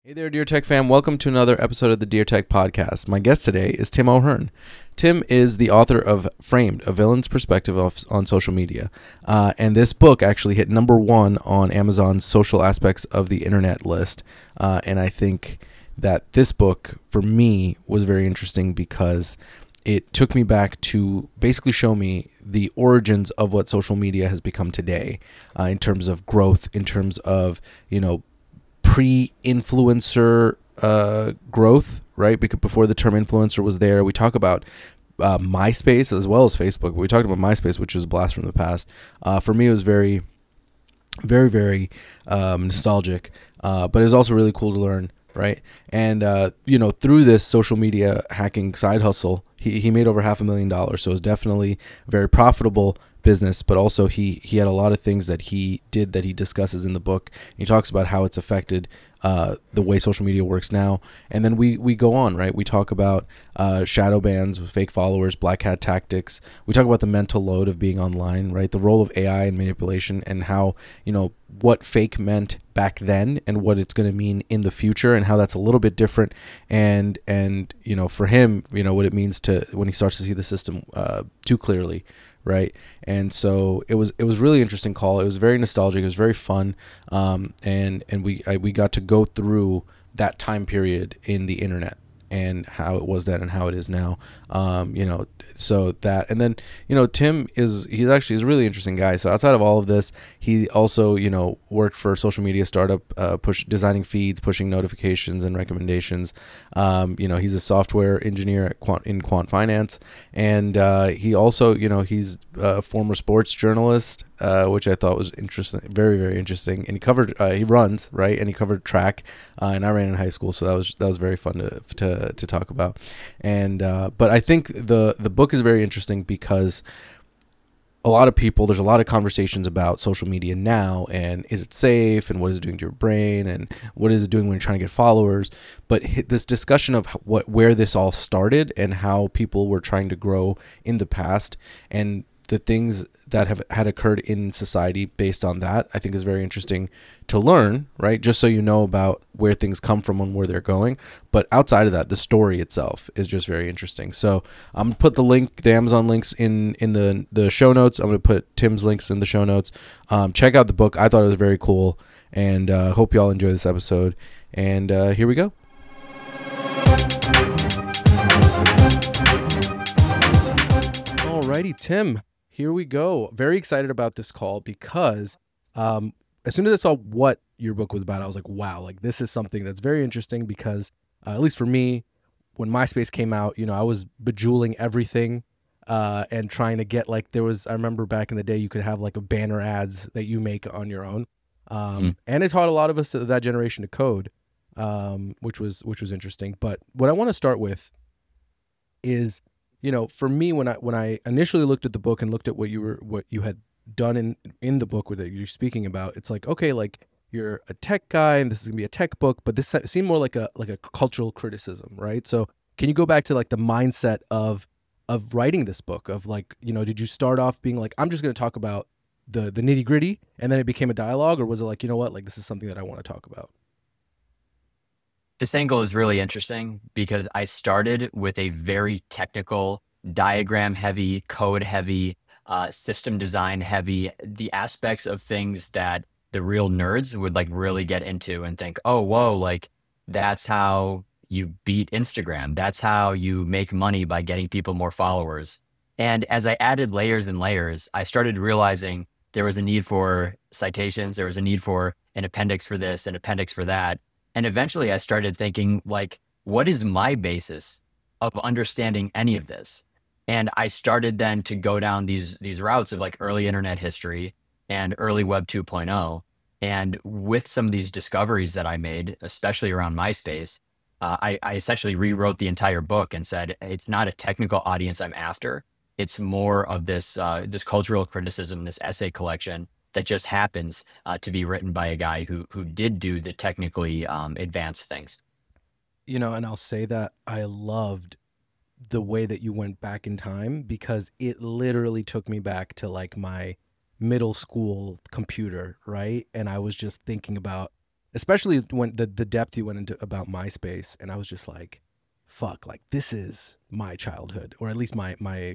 Hey there, Dear Tech fam. Welcome to another episode of the Dear Tech podcast. My guest today is Tim O'Hearn. Tim is the author of Framed, A Villain's Perspective on Social Media. And this book actually hit #1 on Amazon's social aspects of the internet list. And I think that this book, for me, was very interesting because it took me back to basically show me the origins of what social media has become today, in terms of growth, in terms of, pre-influencer growth, right? Because before the term influencer was there, we talk about MySpace as well as Facebook. We talked about MySpace, which was a blast from the past. For me, it was very, very, very nostalgic, but it was also really cool to learn, right? And, through this social media hacking side hustle, he made over $500,000. So it was definitely a very profitable business, but also he had a lot of things that he did that he discusses in the book. He talks about how it's affected the way social media works now. And then we go on, right? We talk about shadowbans, fake followers, black hat tactics. We talk about the mental load of being online, right? The role of AI and manipulation, and how, what fake meant back then and what it's going to mean in the future, and how that's a little bit different. And for him, what it means to when he starts to see the system too clearly. Right. And so it was really interesting call. It was very nostalgic. It was very fun. And we got to go through that time period in the internet and how it was then and how it is now. So that, and then, Tim he's a really interesting guy. So outside of all of this, he also, worked for a social media startup, designing feeds, pushing notifications and recommendations. He's a software engineer in Quant Finance. And he also, he's a former sports journalist, which I thought was interesting, very, very interesting. And he covered, he runs, right? And he covered track, and I ran in high school. So that was very fun to talk about. And, but I think the book is very interesting because there's a lot of conversations about social media now, and is it safe, and what is it doing to your brain, and what is it doing when you're trying to get followers. But this discussion of where this all started and how people were trying to grow in the past, and the things that had occurred in society based on that, I think is very interesting to learn, right? Just so you know about where things come from and where they're going. But outside of that, the story itself is just very interesting. So I'm going to put the Amazon links in the show notes. I'm going to put Tim's links in the show notes. Check out the book. I thought it was very cool, and hope you all enjoy this episode. And here we go. Alrighty, Tim. Here we go. Very excited about this call because as soon as I saw what your book was about, I was like, wow, like this is something that's very interesting because at least for me, when MySpace came out, I was bejeweling everything and trying to get I remember back in the day, you could have like a banner ads that you make on your own. And it taught a lot of us that generation to code, which was interesting. But what I want to start with is, for me, when I initially looked at the book and looked at what you had done in the book that you're speaking about, it's like, okay, like you're a tech guy and this is gonna be a tech book, but this seemed more like a cultural criticism, right? So can you go back to like the mindset of writing this book, of like, did you start off being like, I'm just gonna talk about the nitty gritty, and then it became a dialogue, or was it like, like this is something that I want to talk about? This angle is really interesting because I started with a very technical, diagram heavy, code heavy, system design heavy, the aspects of things that the real nerds would like really get into and think, oh, whoa, like that's how you beat Instagram. That's how you make money by getting people more followers. And as I added layers and layers, I started realizing there was a need for citations. There was a need for an appendix for this, an appendix for that. And eventually I started thinking, like, what is my basis of understanding any of this? And I started then to go down these routes of like early internet history and early Web 2.0. And with some of these discoveries that I made, especially around MySpace, I essentially rewrote the entire book and said, it's not a technical audience I'm after. It's more of this cultural criticism, this essay collection that just happens to be written by a guy who did do the technically advanced things. And I'll say that I loved the way that you went back in time, because it literally took me back to like my middle school computer, right? And I was just thinking about especially when the depth you went into about MySpace, and I was just like, fuck, like this is my childhood, or at least my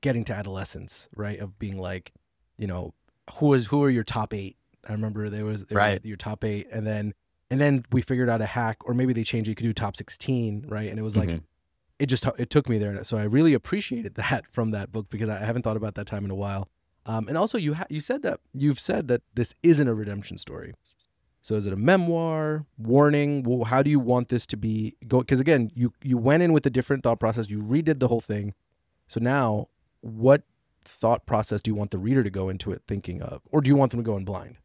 getting to adolescence, right? Of being like, you know, who are your top eight? I remember there was Right. your top eight, and then we figured out a hack, or maybe they changed it. You could do top 16, right? And it was like Hmm. it took me there. So I really appreciated that from that book because I haven't thought about that time in a while. And also you've said that this isn't a redemption story. So is it a memoir, warning? Well, how do you want this to be? Go because again, you went in with a different thought process. You redid the whole thing. So now, what thought process do you want the reader to go into it thinking of, or do you want them to go in blind?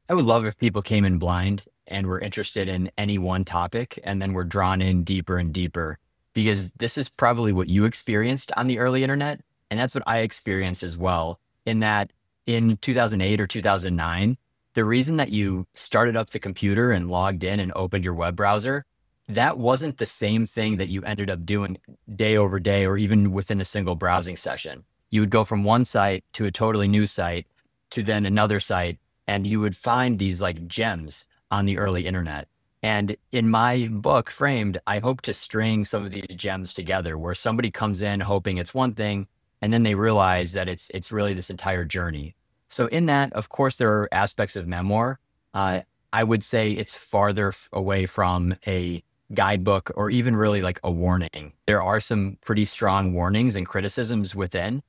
I would love if people came in blind and were interested in any one topic and then were drawn in deeper and deeper, because this is probably what you experienced on the early internet. And that's what I experienced as well. In that in 2008 or 2009, the reason that you started up the computer and logged in and opened your web browser, that wasn't the same thing that you ended up doing day over day or even within a single browsing session. You would go from one site to a totally new site to then another site, and you would find these like gems on the early internet. And in my book, Framed, I hope to string some of these gems together where somebody comes in hoping it's one thing, and then they realize that it's really this entire journey. So in that, of course, there are aspects of memoir. I would say it's farther away from a guidebook or even really like a warning. There are some pretty strong warnings and criticisms within.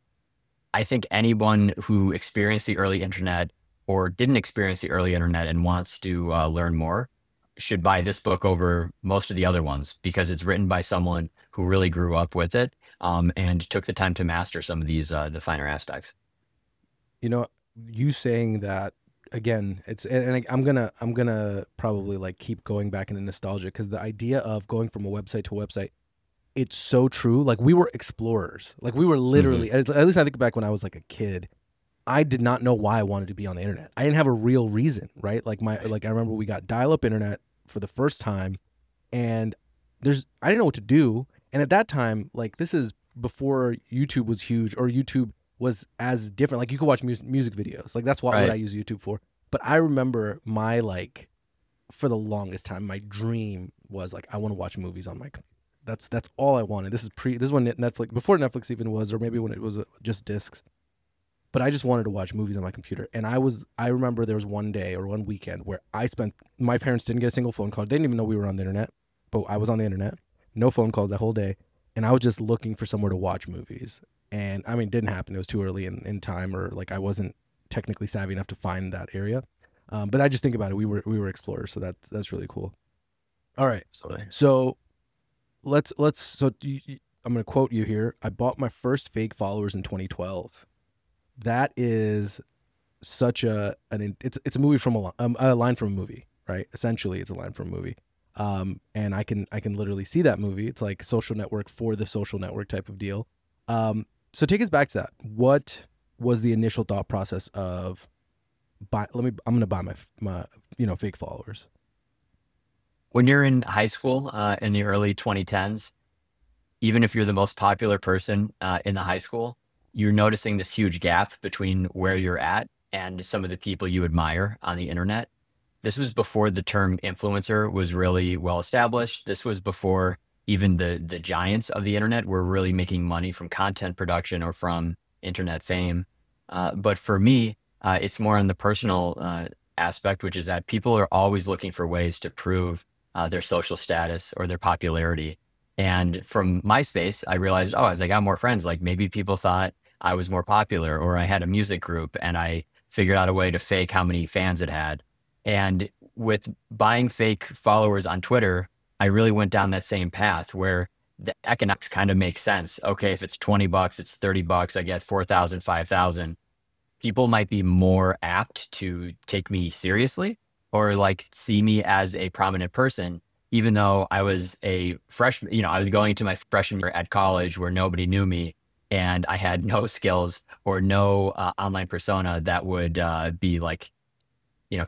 I think anyone who experienced the early internet or didn't experience the early internet and wants to learn more should buy this book over most of the other ones because it's written by someone who really grew up with it, and took the time to master some of these the finer aspects. You know, you saying that again, I'm gonna probably like keep going back into nostalgia because the idea of going from a website to a website, it's so true. Like we were explorers. Like we were Hmm. literally, at least I think back when I was like a kid, I did not know why I wanted to be on the internet. I didn't have a real reason, right? Right. I remember we got dial up internet for the first time, and I didn't know what to do. And at that time, like this is before YouTube was huge or YouTube was as different. Like you could watch music videos. Like that's what I Right. use YouTube for. But I remember my like for the longest time, my dream was like I want to watch movies on my computer. That's all I wanted. This is when Netflix before Netflix even was, or maybe when it was just discs. But I just wanted to watch movies on my computer. And I remember there was one day or one weekend where my parents didn't get a single phone call. They didn't even know we were on the internet, but I was on the internet. No phone calls that whole day. And I was just looking for somewhere to watch movies. And I mean, it didn't happen. It was too early in time, or like I wasn't technically savvy enough to find that area. But I just think about it. We were explorers. So that's really cool. All right. Absolutely. So I'm going to quote you here. I bought my first fake followers in 2012. That is such it's a movie from a line from a movie, right? Essentially, it's a line from a movie. And I can literally see that movie. It's like social network for the social network type of deal. So take us back to that. What was the initial thought process of I'm gonna buy my fake followers. When you're in high school in the early 2010s, even if you're the most popular person in the high school, you're noticing this huge gap between where you're at and some of the people you admire on the internet. This was before the term influencer was really well established. This was before even the giants of the internet were really making money from content production or from internet fame. But for me, it's more on the personal aspect, which is that people are always looking for ways to prove their social status or their popularity. And from MySpace, I realized, oh, as I got more friends, like maybe people thought I was more popular, or I had a music group and I figured out a way to fake how many fans it had. And with buying fake followers on Twitter, I really went down that same path where the economics kind of makes sense. Okay, if it's $20, it's $30, I get 4,000, 5,000. People might be more apt to take me seriously or like see me as a prominent person, even though I was a freshman, I was going into my freshman year at college where nobody knew me and I had no skills or no online persona that would be like,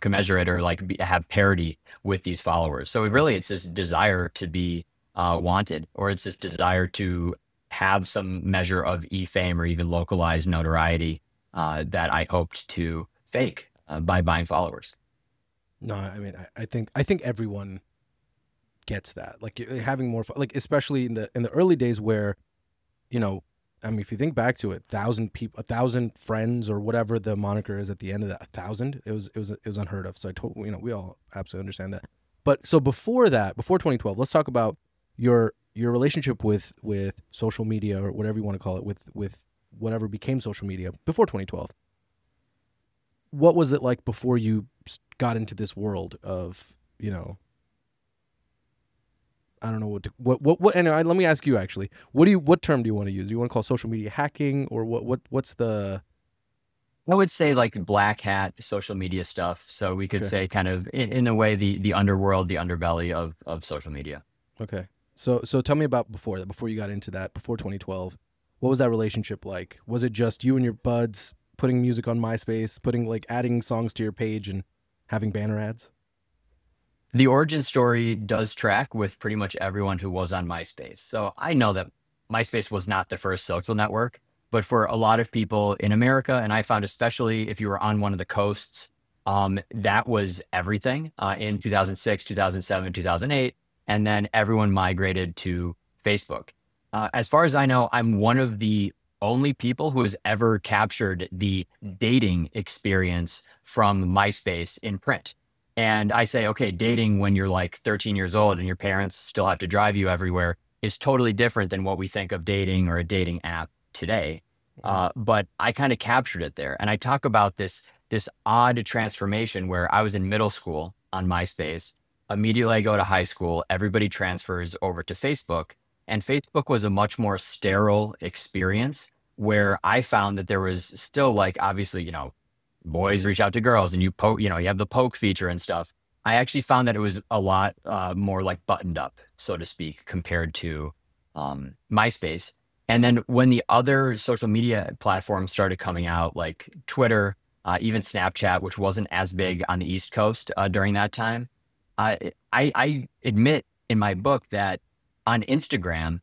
commensurate or like have parity with these followers. So really, it's this desire to be wanted, or it's this desire to have some measure of e-fame or even localized notoriety that I hoped to fake by buying followers. No, I mean, I think everyone gets that. Like having more fun, like especially in the early days where you know, I mean, if you think back to it, 1,000 people, 1,000 friends, or whatever the moniker is at the end of that, 1,000, it was unheard of. So I told we all absolutely understand that. But so before that, before 2012, let's talk about your relationship with social media, or whatever you want to call it, with whatever became social media before 2012. What was it like before you got into this world of I don't know what. And let me ask you actually. What term do you want to use? Do you want to call social media hacking, or what's the? I would say like black hat social media stuff. So we could Okay. say kind of in a way the underworld, the underbelly of social media. Okay. So tell me about before that. Before you got into that. Before 2012, what was that relationship like? Was it just you and your buds putting music on MySpace, putting like adding songs to your page and having banner ads? The origin story does track with pretty much everyone who was on MySpace. So I know that MySpace was not the first social network, but for a lot of people in America, and I found especially if you were on one of the coasts, that was everything in 2006, 2007, 2008. And then everyone migrated to Facebook. As far as I know, I'm one of the only people who has ever captured the dating experience from MySpace in print. And I say, okay, dating when you're like 13 years old and your parents still have to drive you everywhere is totally different than what we think of dating or a dating app today. Mhm. But I kind of captured it there. And I talk about this odd transformation where I was in middle school on MySpace. Immediately I go to high school, everybody transfers over to Facebook. And Facebook was a much more sterile experience where I found that there was still like obviously, boys reach out to girls and you poke, you have the poke feature and stuff. I actually found that it was a lot more like buttoned up, so to speak, compared to MySpace. And then when the other social media platforms started coming out, like Twitter, even Snapchat, which wasn't as big on the East Coast during that time, I admit in my book that on Instagram,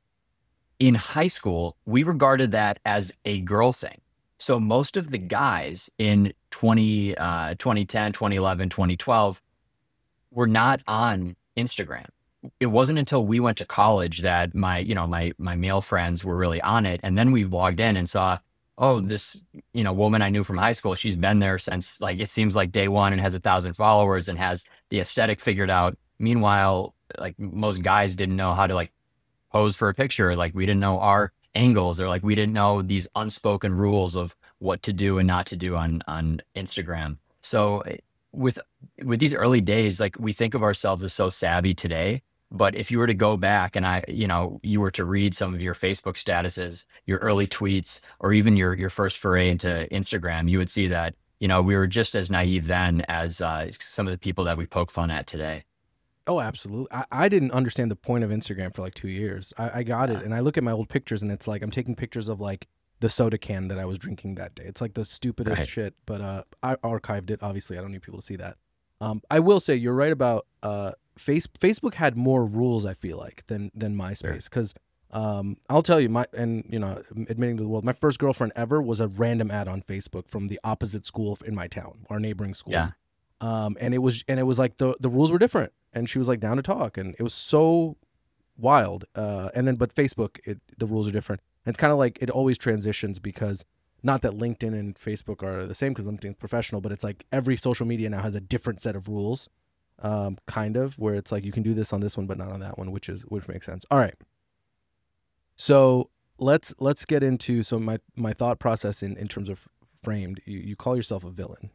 in high school, we regarded that as a girl thing. So most of the guys in 2010, 2011, 2012 were not on Instagram. It wasn't until we went to college that my male friends were really on it. And then we logged in and saw, oh, this, woman I knew from high school, she's been there since like it seems like day one and has 1,000 followers and has the aesthetic figured out. Meanwhile, like most guys didn't know how to like pose for a picture. Like we didn't know our angles or like we didn't know these unspoken rules of what to do and not to do on Instagram. So with with these early days, like we think of ourselves as so savvy today. But if you were to go back and you were to read some of your Facebook statuses, your early tweets, or even your first foray into Instagram, you would see that, we were just as naive then as some of the people that we poke fun at today. Oh, absolutely. I didn't understand the point of Instagram for like 2 years. I got it, Yeah. and I look at my old pictures, and it's like I'm taking pictures of like the soda can that I was drinking that day. It's like the stupidest Right. shit, but I archived it. Obviously, I don't need people to see that. I will say you're right about Facebook had more rules. I feel like than Sure. MySpace because I'll tell you admitting to the world, my first girlfriend ever was a random ad on Facebook from the opposite school in my town, our neighboring school. Yeah. And it was like the rules were different, and she was like down to talk, and it was so wild. And then but Facebook, the rules are different. And it's kind of like it always transitions because not that LinkedIn and Facebook are the same because LinkedIn's professional, but it's like every social media now has a different set of rules, kind of where it's like you can do this on this one but not on that one, which makes sense. All right, so let's get into my thought process in terms of framed. You call yourself a villain.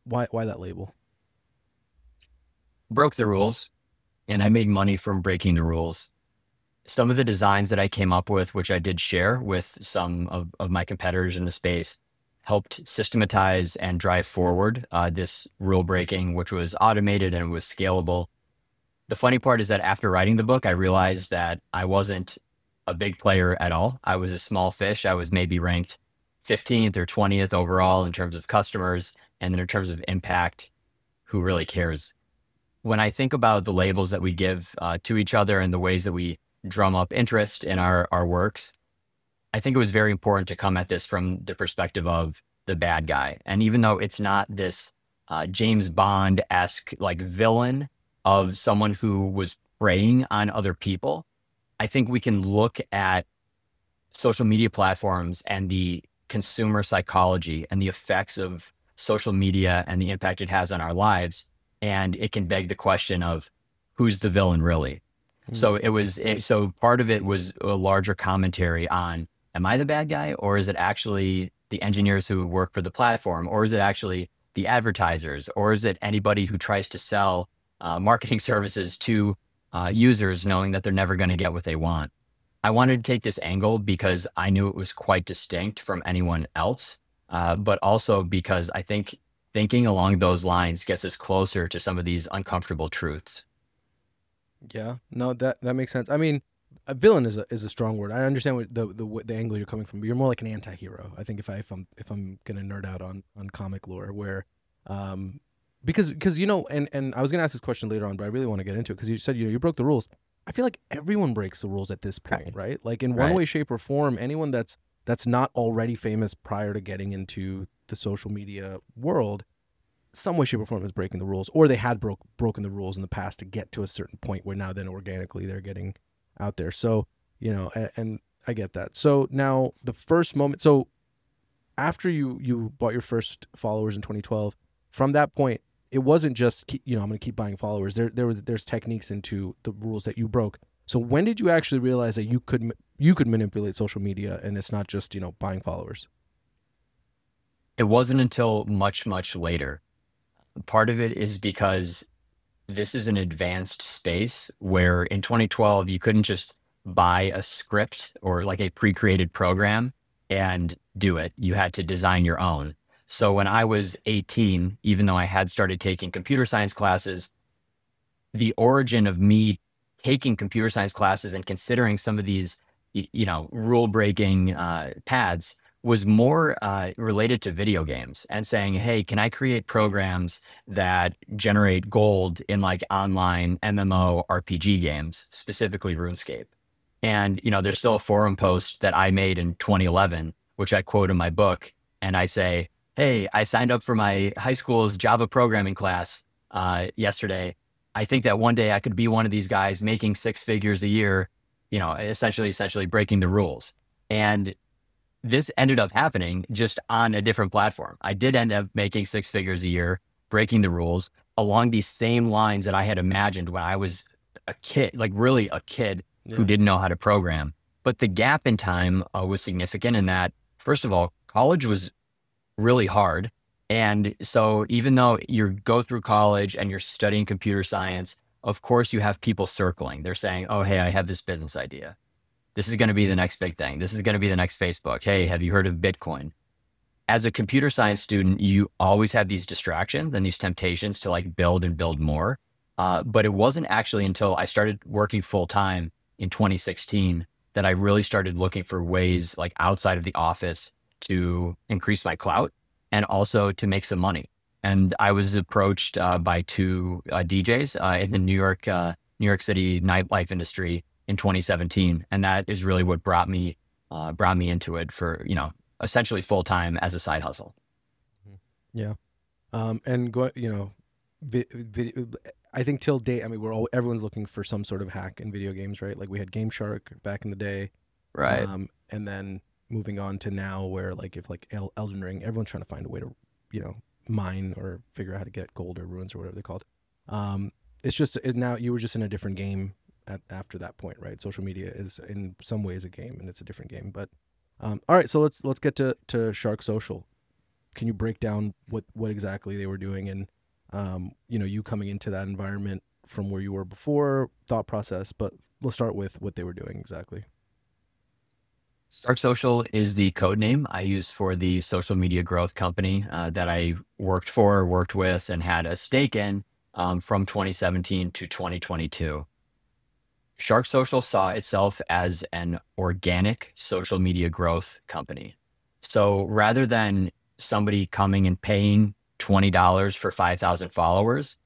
Why that label? Broke the rules and I made money from breaking the rules. Some of the designs that I came up with, which I did share with some of my competitors in the space, helped systematize and drive forward this rule breaking, which was automated and was scalable. The funny part is that after writing the book, I realized that I wasn't a big player at all. I was a small fish. I was maybe ranked 15th or 20th overall in terms of customers. And then in terms of impact, who really cares? When I think about the labels that we give to each other and the ways that we drum up interest in our works, I think it was very important to come at this from the perspective of the bad guy. And even though it's not this James Bond-esque like villain of someone who was preying on other people. I think we can look at social media platforms and the consumer psychology and the effects of social media and the impact it has on our lives. And it can beg the question of who's the villain really? So so part of it was a larger commentary on, am I the bad guy, or is it actually the engineers who work for the platform, or is it actually the advertisers, or is it anybody who tries to sell marketing services to users knowing that they're never going to get what they want? I wanted to take this angle because I knew it was quite distinct from anyone else, but also because I think thinking along those lines gets us closer to some of these uncomfortable truths. Yeah, no, that makes sense. I mean, a villain is a strong word. I understand what the angle you're coming from, but you're more like an anti-hero. I think if I'm gonna nerd out on comic lore, where, because and I was gonna ask this question later on, but I really want to get into it because you said you broke the rules. I feel like everyone breaks the rules at this point, Right. right? Like in one Right. way, shape, or form, anyone that's not already famous prior to getting into the social media world, some way, shape, or form is breaking the rules, or they had broken the rules in the past to get to a certain point where now then organically they're getting out there. So and I get that. So now the first moment, so after you bought your first followers in 2012, from that point, it wasn't just I'm going to keep buying followers. There's techniques into the rules that you broke. So when did you actually realize that you could manipulate social media and it's not just buying followers? It wasn't until much, much later. Part of it is because this is an advanced space where in 2012, you couldn't just buy a script or like a pre-created program and do it. You had to design your own. So when I was 18, even though I had started taking computer science classes, the origin of me taking computer science classes and considering some of these, rule breaking pads was more related to video games and saying, hey, can I create programs that generate gold in like online MMO RPG games, specifically RuneScape? And, there's still a forum post that I made in 2011, which I quote in my book. And I say, hey, I signed up for my high school's Java programming class yesterday. I think that one day I could be one of these guys making six figures a year, essentially breaking the rules. And this ended up happening just on a different platform. I did end up making six figures a year, breaking the rules along these same lines that I had imagined when I was a kid, like really a kid who Yeah. didn't know how to program. But the gap in time was significant in that, first of all, college was really hard. And so even though you go through college and you're studying computer science, of course you have people circling. They're saying, oh, hey, I have this business idea. This is going to be the next big thing. This is going to be the next Facebook. Hey, have you heard of Bitcoin? As a computer science student, you always have these distractions and these temptations to like build and build more. But it wasn't actually until I started working full time in 2016 that I really started looking for ways like outside of the office to increase my clout and also to make some money. And I was approached by two DJs in the New York City nightlife industry in 2017, and that is really what brought me into it for essentially full time as a side hustle. Yeah. And go, I think till date, I mean, everyone's looking for some sort of hack in video games, right? Like we had Game Shark back in the day, Right. and then moving on to now, where like if like Elden Ring, everyone's trying to find a way to, mine or figure out how to get gold or runes or whatever they're called. It's just now you were just in a different game after that point, right? Social media is in some ways a game, and it's a different game. But all right, so let's get to Shark Social. Can you break down what exactly they were doing and you coming into that environment from where you were before, thought process, but let's start with what they were doing exactly. Stark Social is the code name I use for the social media growth company that I worked with, and had a stake in from 2017 to 2022. Shark Social saw itself as an organic social media growth company. So rather than somebody coming and paying $20 for 5,000 followers,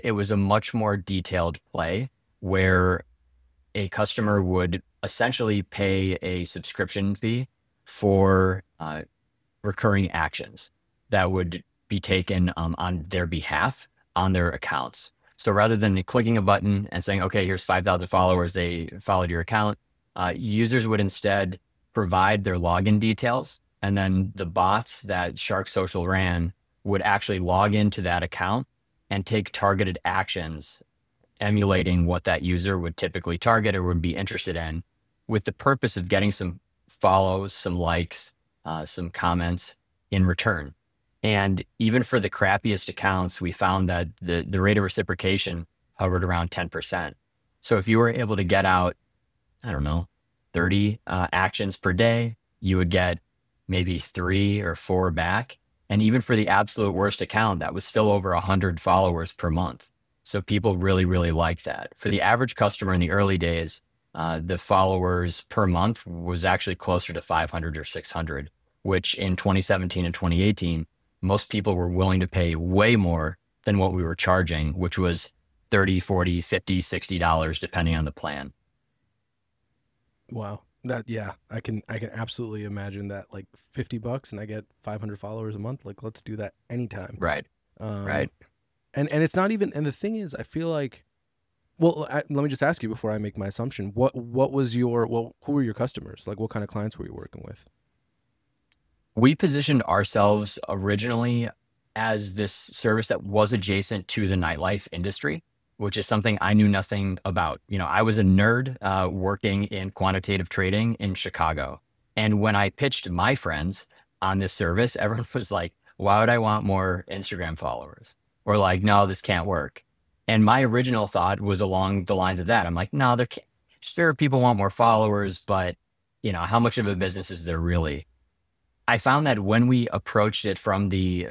it was a much more detailed play where a customer would essentially pay a subscription fee for recurring actions that would be taken on their behalf on their accounts. So rather than clicking a button and saying, okay, here's 5,000 followers, they followed your account, users would instead provide their login details. And then the bots that Shark Social ran would actually log into that account and take targeted actions, emulating what that user would typically target or would be interested in, with the purpose of getting some follows, some likes, some comments in return. And even for the crappiest accounts, we found that the rate of reciprocation hovered around 10%. So if you were able to get out, I don't know, 30 actions per day, you would get maybe 3 or 4 back. And even for the absolute worst account, that was still over 100 followers per month. So people really, really like that. For the average customer in the early days, the followers per month was actually closer to 500 or 600, which in 2017 and 2018, most people were willing to pay way more than what we were charging, which was $30, $40, $50, $60, depending on the plan. Wow. Yeah, I can absolutely imagine that, like $50 and I get 500 followers a month. Like, let's do that anytime. Right. Right. And it's not even, and the thing is, I feel like, well, let me just ask you before I make my assumption. What was who were your customers? Like, what kind of clients were you working with? We positioned ourselves originally as this service that was adjacent to the nightlife industry, which is something I knew nothing about. I was a nerd working in quantitative trading in Chicago. And when I pitched my friends on this service, everyone was like, why would I want more Instagram followers? Or like, no, this can't work. And my original thought was along the lines of that. I'm like, no, sure, people want more followers, but how much of a business is there really? I found that when we approached it from the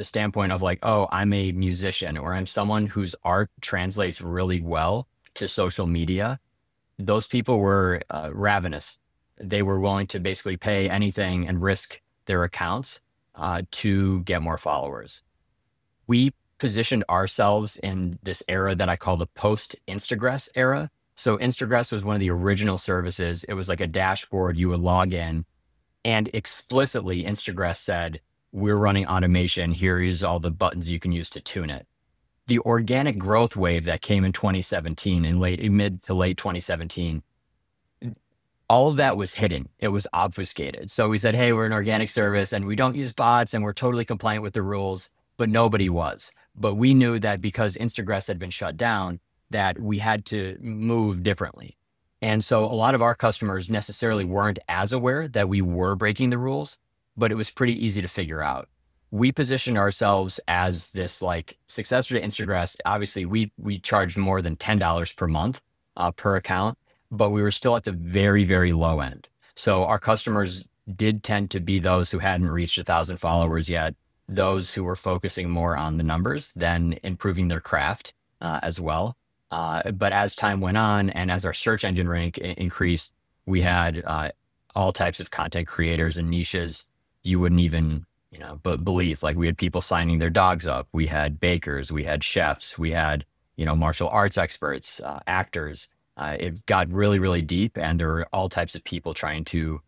standpoint of like, oh, I'm a musician or I'm someone whose art translates really well to social media, those people were ravenous. They were willing to basically pay anything and risk their accounts to get more followers. We positioned ourselves in this era that I call the post-Instagress era. So Instagress was one of the original services. It was like a dashboard you would log in, and explicitly Instagress said, we're running automation. Here is all the buttons you can use to tune it. The organic growth wave that came in 2017 and mid to late 2017, all of that was hidden. It was obfuscated. So we said, hey, we're an organic service and we don't use bots and we're totally compliant with the rules, but nobody was. But we knew that because Instagress had been shut down, that we had to move differently. And so a lot of our customers necessarily weren't as aware that we were breaking the rules, but it was pretty easy to figure out. We positioned ourselves as this like successor to Instagress. Obviously, we charged more than $10 per month per account, but we were still at the very, very low end. So our customers did tend to be those who hadn't reached 1,000 followers yet, those who were focusing more on the numbers than improving their craft as well. But as time went on and as our search engine rank increased, we had all types of content creators and niches you wouldn't even believe. Like we had people signing their dogs up. We had bakers, we had chefs, we had martial arts experts, actors. It got really, really deep, and there were all types of people trying to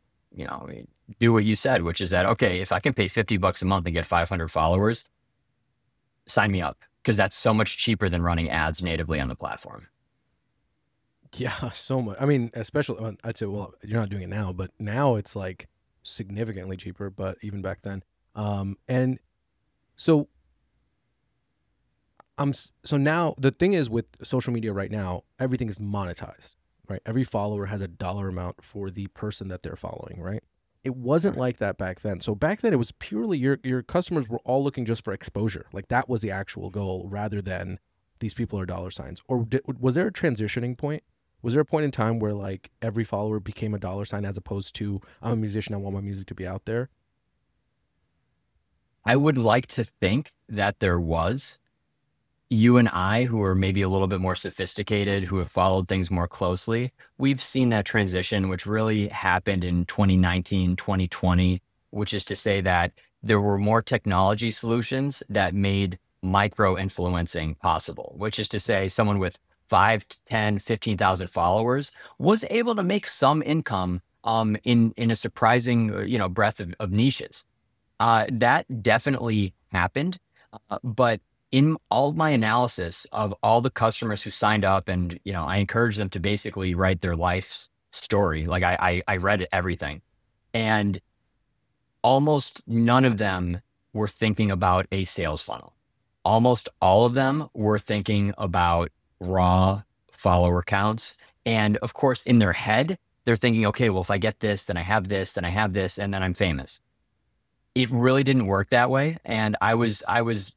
do what you said, which is that, okay, if I can pay $50 a month and get 500 followers, sign me up. Because that's so much cheaper than running ads natively on the platform. Yeah, so much. I mean, especially, I'd say, well, you're not doing it now, but now it's like significantly cheaper, but even back then. And so so now the thing is with social media right now, everything is monetized, right? Every follower has a dollar amount for the person that they're following, right? It wasn't like that back then. So back then it was purely your customers were all looking just for exposure. Like that was the actual goal rather than these people are dollar signs. Or was there a transitioning point? Was there a point in time where like every follower became a dollar sign as opposed to I'm a musician, I want my music to be out there? I would like to think that there was. You and I, who are maybe a little bit more sophisticated, who have followed things more closely, we've seen that transition, which really happened in 2019, 2020, which is to say that there were more technology solutions that made micro influencing possible, which is to say someone with 5 to 10, 15,000 followers was able to make some income in a surprising breadth of niches. That definitely happened. But in all my analysis of all the customers who signed up, and I encouraged them to basically write their life's story. Like I read everything, and almost none of them were thinking about a sales funnel. Almost all of them were thinking about raw follower counts. And of course, in their head, they're thinking, okay, well, if I get this, then I have this, then I have this, and then I'm famous. It really didn't work that way. And I was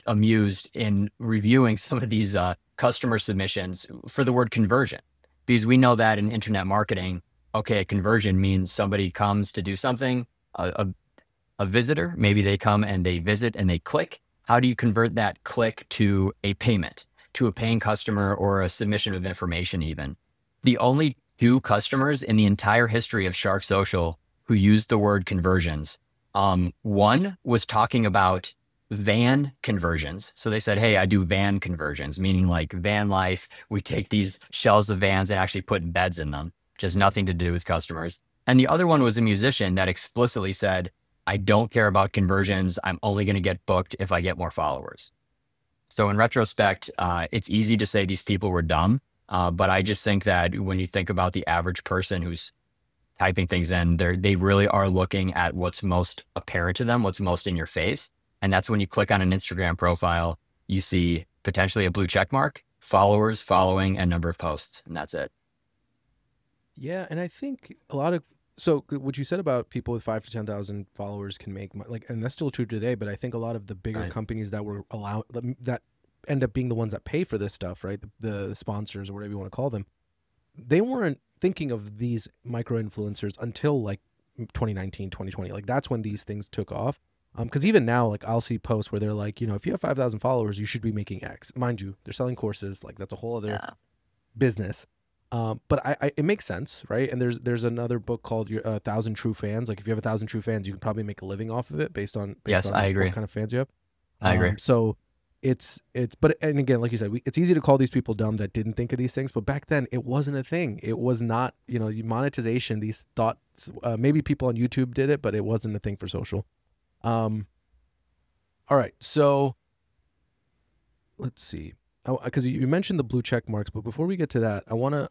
amused in reviewing some of these customer submissions for the word conversion, because we know that in internet marketing, okay, conversion means somebody comes to do something, a visitor, maybe they come and they visit and they click. How do you convert that click to a payment, to a paying customer, or a submission of information even? The only two customers in the entire history of Shark Social who used the word conversions, one was talking about van conversions. So they said, hey, I do van conversions, meaning like van life. We take these shells of vans and actually put beds in them, which has nothing to do with customers. And the other one was a musician that explicitly said, I don't care about conversions. I'm only going to get booked if I get more followers. So in retrospect, it's easy to say these people were dumb. But I just think that when you think about the average person who's typing things in, they really are looking at what's most apparent to them, what's most in your face. And that's when you click on an Instagram profile, you see potentially a blue check mark, followers, following, and number of posts. And that's it. Yeah. And I think a lot of, so what you said about people with 5 to 10,000 followers can make like, and that's still true today, but I think a lot of the bigger companies that were that end up being the ones that pay for this stuff, right? The sponsors or whatever you want to call them, they weren't thinking of these micro influencers until like 2019, 2020. Like that's when these things took off. Because even now, like I'll see posts where they're like, if you have 5,000 followers, you should be making X. Mind you, they're selling courses. Like that's a whole other business. But it makes sense, right? And there's another book called Your 1,000 True Fans. Like if you have 1,000 true fans, you can probably make a living off of it based on I agree. what kind of fans you have. I agree. So but and again, like you said, it's easy to call these people dumb that didn't think of these things, but back then it wasn't a thing. It was not, monetization. These thoughts, maybe people on YouTube did it, but it wasn't a thing for social. All right, so let's see. Because you mentioned the blue check marks, but before we get to that, I want to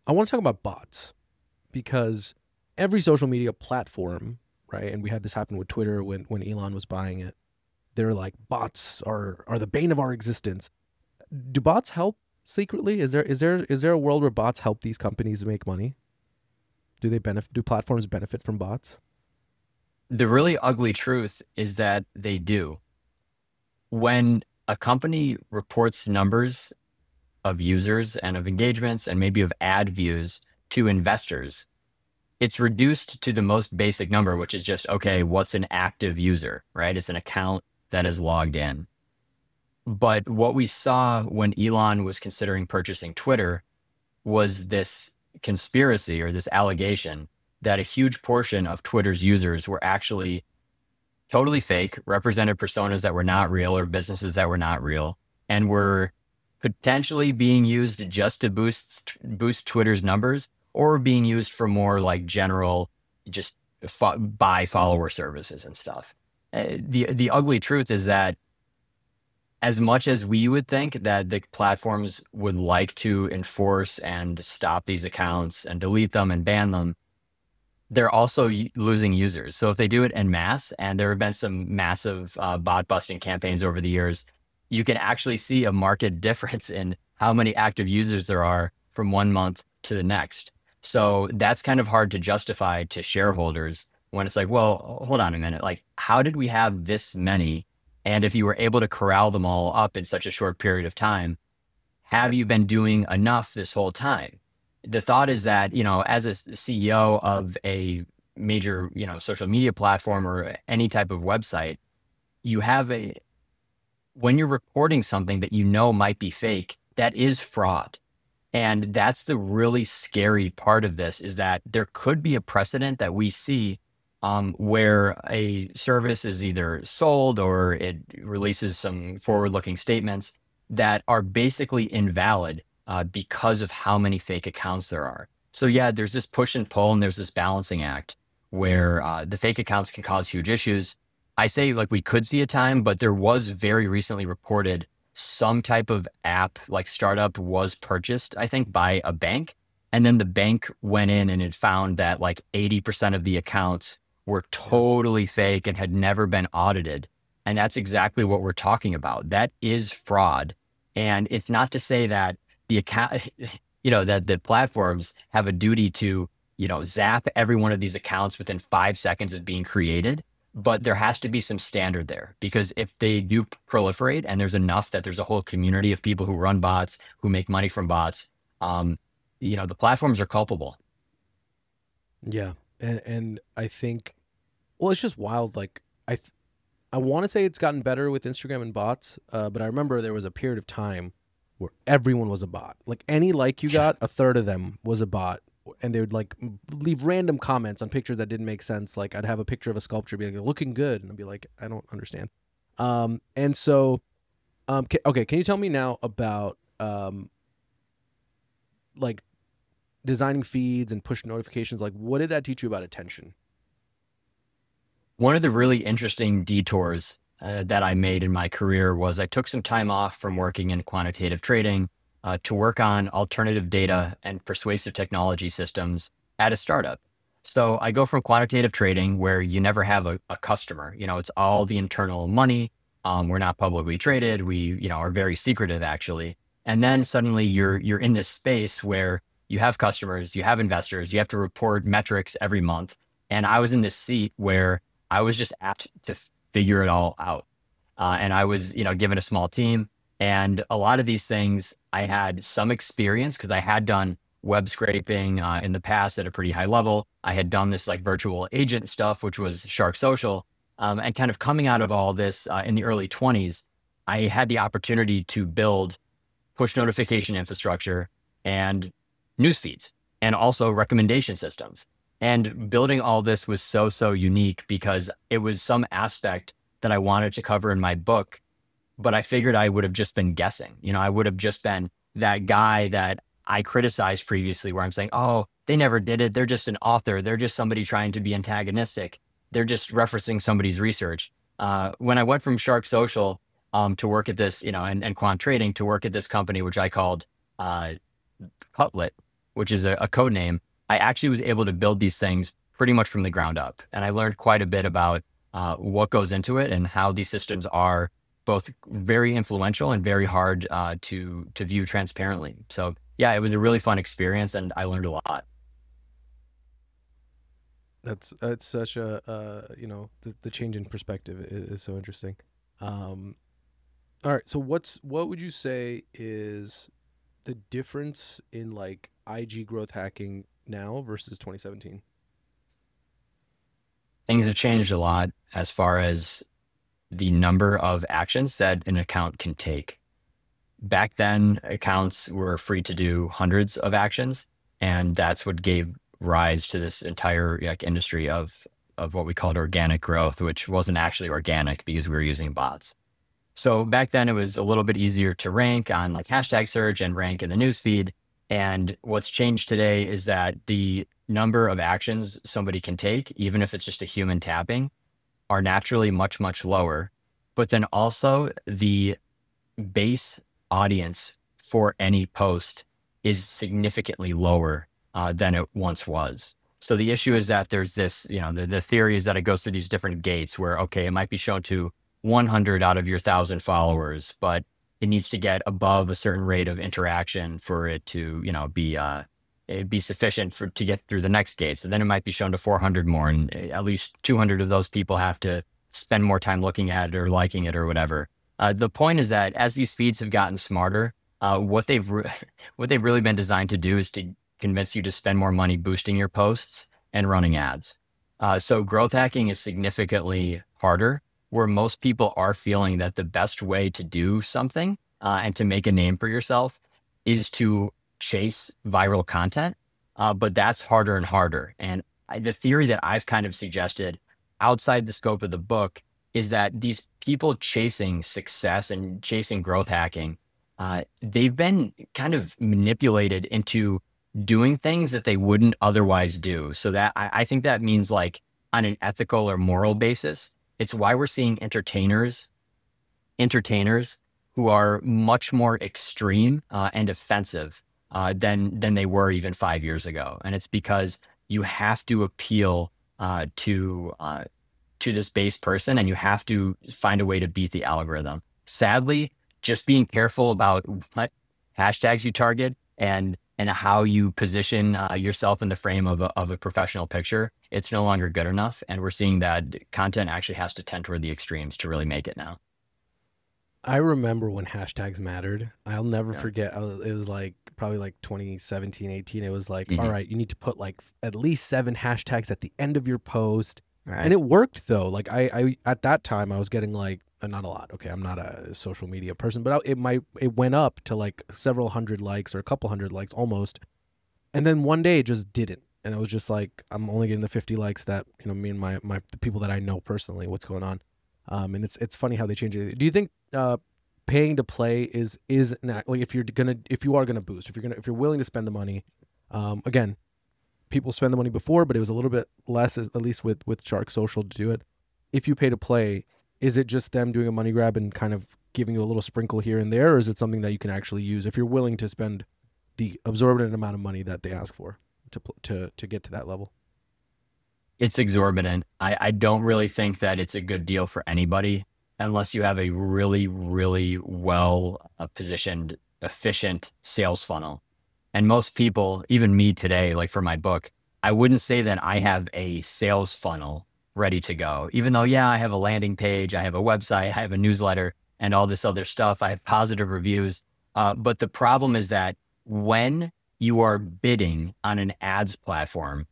talk about bots, because every social media platform, right? And we had this happen with Twitter when Elon was buying it. They're like, bots are the bane of our existence. Do bots help secretly? Is there a world where bots help these companies make money? Do platforms benefit from bots? The really ugly truth is that they do. When a company reports numbers of users and of engagements and maybe of ad views to investors, it's reduced to the most basic number, which is just, okay, what's an active user, right? It's an account that is logged in. But what we saw when Elon was considering purchasing Twitter was this conspiracy or this allegation that a huge portion of Twitter's users were actually totally fake, represented personas that were not real or businesses that were not real, and were potentially being used just to boost Twitter's numbers, or being used for more like general, just buy follower services and stuff. The ugly truth is that as much as we would think that the platforms would like to enforce and stop these accounts and delete them and ban them, they're also losing users. So if they do it en masse, and there have been some massive bot busting campaigns over the years, you can actually see a marked difference in how many active users there are from one month to the next. So that's kind of hard to justify to shareholders when it's like, well, hold on a minute. Like, how did we have this many? And if you were able to corral them all up in such a short period of time, have you been doing enough this whole time? The thought is that, as a CEO of a major, social media platform or any type of website, when you're reporting something that might be fake, that is fraud. And that's the really scary part of this, is that there could be a precedent that we see where a service is either sold or it releases some forward-looking statements that are basically invalid because of how many fake accounts there are. So yeah, there's this push and pull, and there's this balancing act where the fake accounts can cause huge issues. I say like we could see a time, but there was very recently reported some type of app like startup was purchased, I think, by a bank. And then the bank went in and it found that like 80% of the accounts were totally fake and had never been audited. And that's exactly what we're talking about. That is fraud. And it's not to say that the account, that the platforms have a duty to, zap every one of these accounts within 5 seconds of being created. But there has to be some standard there, because if they do proliferate and there's enough that there's a whole community of people who run bots, who make money from bots, the platforms are culpable. Yeah. And I think, well, it's just wild. Like I want to say it's gotten better with Instagram and bots, but I remember there was a period of time where everyone was a bot. Like any like you got, a third of them was a bot. And they would like leave random comments on pictures that didn't make sense. Like I'd have a picture of a sculpture, be like, looking good. And I'd be like, I don't understand. And so, okay. Can you tell me now about, like designing feeds and push notifications? Like what did that teach you about attention? One of the really interesting detours that I made in my career was I took some time off from working in quantitative trading to work on alternative data and persuasive technology systems at a startup. So I go from quantitative trading, where you never have a customer. It's all the internal money. We're not publicly traded. We, are very secretive, actually. And then suddenly you're in this space where you have customers, you have investors, you have to report metrics every month. And I was in this seat where I was just apt to figure it all out. And I was, given a small team. And a lot of these things, I had some experience because I had done web scraping in the past at a pretty high level. I had done this like virtual agent stuff, which was Shark Social. And kind of coming out of all this in the early 20s, I had the opportunity to build push notification infrastructure and news feeds, and also recommendation systems. And building all this was so unique because it was some aspect that I wanted to cover in my book, but I figured I would have just been guessing. I would have just been that guy that I criticized previously, where I'm saying, oh, they never did it. They're just an author. They're just somebody trying to be antagonistic. They're just referencing somebody's research. When I went from Shark Social to work at this, and Quant Trading to work at this company, which I called Cutlet, which is a code name, I actually was able to build these things pretty much from the ground up. And I learned quite a bit about what goes into it and how these systems are both very influential and very hard to view transparently. So yeah, it was a really fun experience and I learned a lot. That's such a, the change in perspective is so interesting. All right. So what would you say is the difference in like IG growth hacking now versus 2017? Things have changed a lot as far as the number of actions that an account can take. Back then, accounts were free to do hundreds of actions, and that's what gave rise to this entire industry of what we called organic growth, which wasn't actually organic because we were using bots. So back then, it was a little bit easier to rank on like hashtag search and rank in the newsfeed. And what's changed today is that the number of actions somebody can take, even if it's just a human tapping, are naturally much lower. But then also the base audience for any post is significantly lower than it once was. So the issue is that there's this, the theory is that it goes through these different gates where, okay, it might be shown to 100 out of your 1,000 followers, but it needs to get above a certain rate of interaction for it to, be sufficient to get through the next gate. So then it might be shown to 400 more, and at least 200 of those people have to spend more time looking at it or liking it or whatever. The point is that as these feeds have gotten smarter, what they've really been designed to do is to convince you to spend more money boosting your posts and running ads. So growth hacking is significantly harder, where most people are feeling that the best way to do something and to make a name for yourself is to chase viral content. But that's harder and harder. And the theory that I've kind of suggested outside the scope of the book is that these people chasing success and chasing growth hacking, they've been kind of manipulated into doing things that they wouldn't otherwise do. So that I think that means like on an ethical or moral basis, It's why we're seeing entertainers who are much more extreme and offensive than they were even 5 years ago. And it's because you have to appeal to this base person, and you have to find a way to beat the algorithm. Sadly, just being careful about what hashtags you target and how you position yourself in the frame of a professional picture, it's no longer good enough. And we're seeing that content actually has to tend toward the extremes to really make it now. I remember when hashtags mattered. I'll never Yeah. forget. It was like probably like 2017, 18. It was like, Mhm. all right, you need to put like at least 7 hashtags at the end of your post. Right. And it worked though. Like I at that time I was getting like not a lot. Okay, I'm not a social media person, but it went up to like several hundred likes or a couple hundred likes almost. And then one day it just didn't. And I was just like, I'm only getting the 50 likes that, me and the people that I know personally, what's going on. And it's funny how they change it. Do you think paying to play is not, like if you are gonna boost, if you're willing to spend the money, again, people spend the money before, but it was a little bit less, at least with Shark Social, to do it. If you pay to play, is it just them doing a money grab and kind of giving you a little sprinkle here and there, or is it something that you can actually use if you're willing to spend the exorbitant amount of money that they ask for to get to that level? It's exorbitant. I don't really think that it's a good deal for anybody unless you have a really, really well positioned, efficient sales funnel. And most people, even me today, like for my book, I wouldn't say that I have a sales funnel ready to go. Even though, yeah, I have a landing page, I have a website, I have a newsletter, and all this other stuff. I have positive reviews. But the problem is that when you are bidding on an ads platform,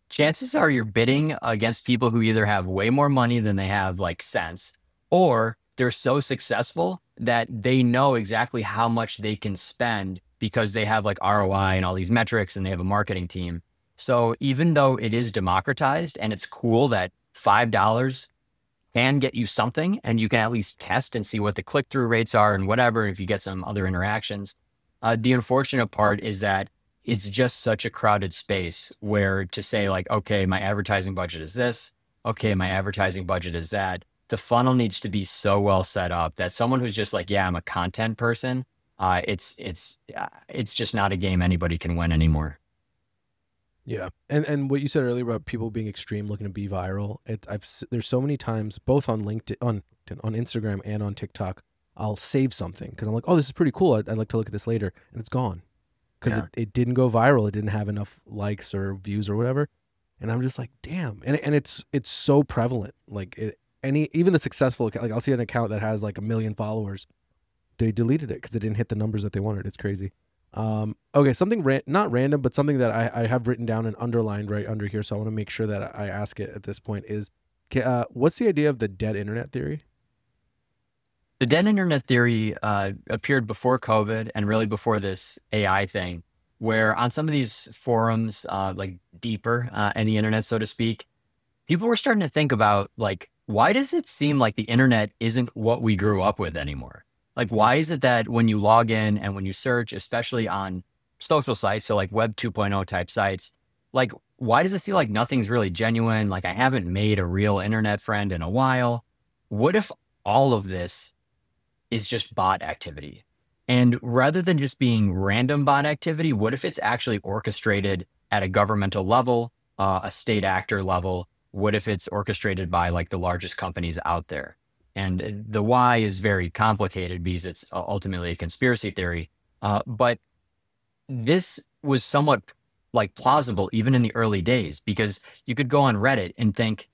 chances are you're bidding against people who either have way more money than they have like sense, or they're so successful that they know exactly how much they can spend because they have like ROI and all these metrics and they have a marketing team. So even though it is democratized and it's cool that $5 can get you something and you can at least test and see what the click-through rates are and whatever, if you get some other interactions, the unfortunate part is that it's just such a crowded space where to say like, okay, my advertising budget is this, okay, my advertising budget is that. The funnel needs to be so well set up that someone who's just like, yeah, I'm a content person, it's just not a game anybody can win anymore. Yeah, and what you said earlier about people being extreme, looking to be viral, there's so many times both on LinkedIn, on Instagram, and on TikTok, I'll save something because I'm like, oh, this is pretty cool. I'd like to look at this later, and it's gone because it didn't go viral. It didn't have enough likes or views or whatever, and I'm just like, damn. And it's so prevalent. Like even the successful account, like I'll see an account that has like 1 million followers, they deleted it because it didn't hit the numbers that they wanted. It's crazy. Okay, something not random, but something that I have written down and underlined right under here, so I want to make sure that I ask it at this point is, what's the idea of the dead internet theory? The dead internet theory appeared before COVID and really before this AI thing, where on some of these forums, like deeper in the internet, so to speak, people were starting to think about like, why does it seem like the internet isn't what we grew up with anymore? Like, why is it that when you log in and when you search, especially on social sites, so like Web 2.0 type sites, like, why does it feel like nothing's really genuine? Like, I haven't made a real internet friend in a while. What if all of this is just bot activity? And rather than just being random bot activity, what if it's actually orchestrated at a governmental level, a state actor level? What if it's orchestrated by like the largest companies out there? And the why is very complicated because it's ultimately a conspiracy theory. But this was somewhat like plausible even in the early days, because you could go on Reddit and think,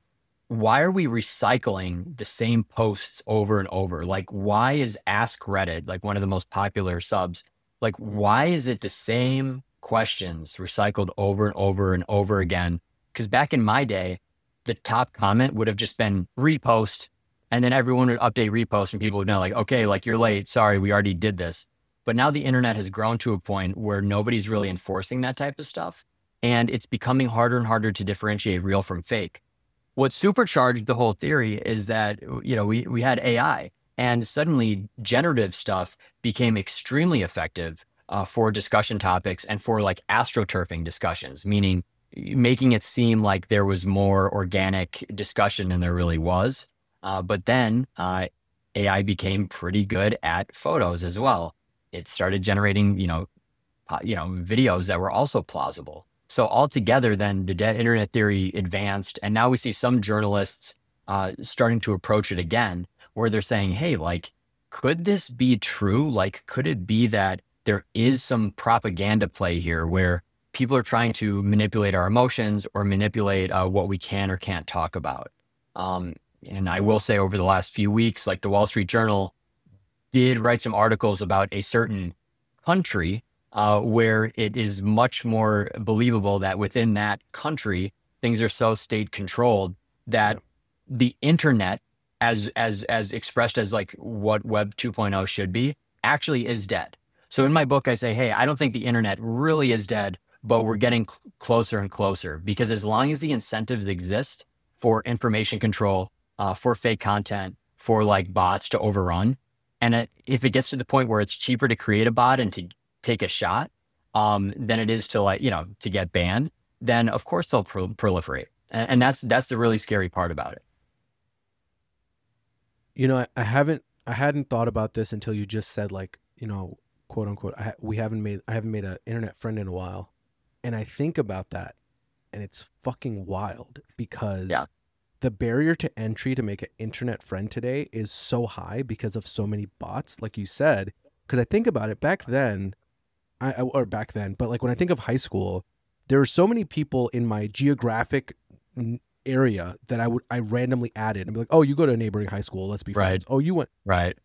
why are we recycling the same posts over and over? Like, why is Ask Reddit, like one of the most popular subs, like, why is it the same questions recycled over and over and over again? Because back in my day, the top comment would have just been repost, and then everyone would update repost and people would know like, okay, like you're late. Sorry, we already did this. But now the internet has grown to a point where nobody's really enforcing that type of stuff. And it's becoming harder and harder to differentiate real from fake. What supercharged the whole theory is that, we had AI, and suddenly generative stuff became extremely effective for discussion topics and for like astroturfing discussions, meaning making it seem like there was more organic discussion than there really was. But then AI became pretty good at photos as well. It started generating, videos that were also plausible. So altogether, then the dead internet theory advanced, and now we see some journalists starting to approach it again, where they're saying, "Hey, like, could this be true? Like, could it be that there is some propaganda play here, where people are trying to manipulate our emotions or manipulate what we can or can't talk about?" And I will say, over the last few weeks, like the Wall Street Journal did write some articles about a certain country where it is much more believable that within that country, things are so state controlled that the internet, as expressed as like what Web 2.0 should be, actually is dead. So in my book, I say, hey, I don't think the internet really is dead, but we're getting closer and closer, because as long as the incentives exist for information control, for fake content, for like bots to overrun, and if it gets to the point where it's cheaper to create a bot and to take a shot than it is to, like, to get banned, then of course they'll proliferate. And that's the really scary part about it. I hadn't thought about this until you just said, like, quote unquote, I haven't made an internet friend in a while. And I think about that, and it's fucking wild, because the barrier to entry to make an internet friend today is so high because of so many bots, like you said. Because I think about it, back then, but like when I think of high school, there were so many people in my geographic area that I randomly added and be like, oh, you go to a neighboring high school, let's be friends. Oh, you went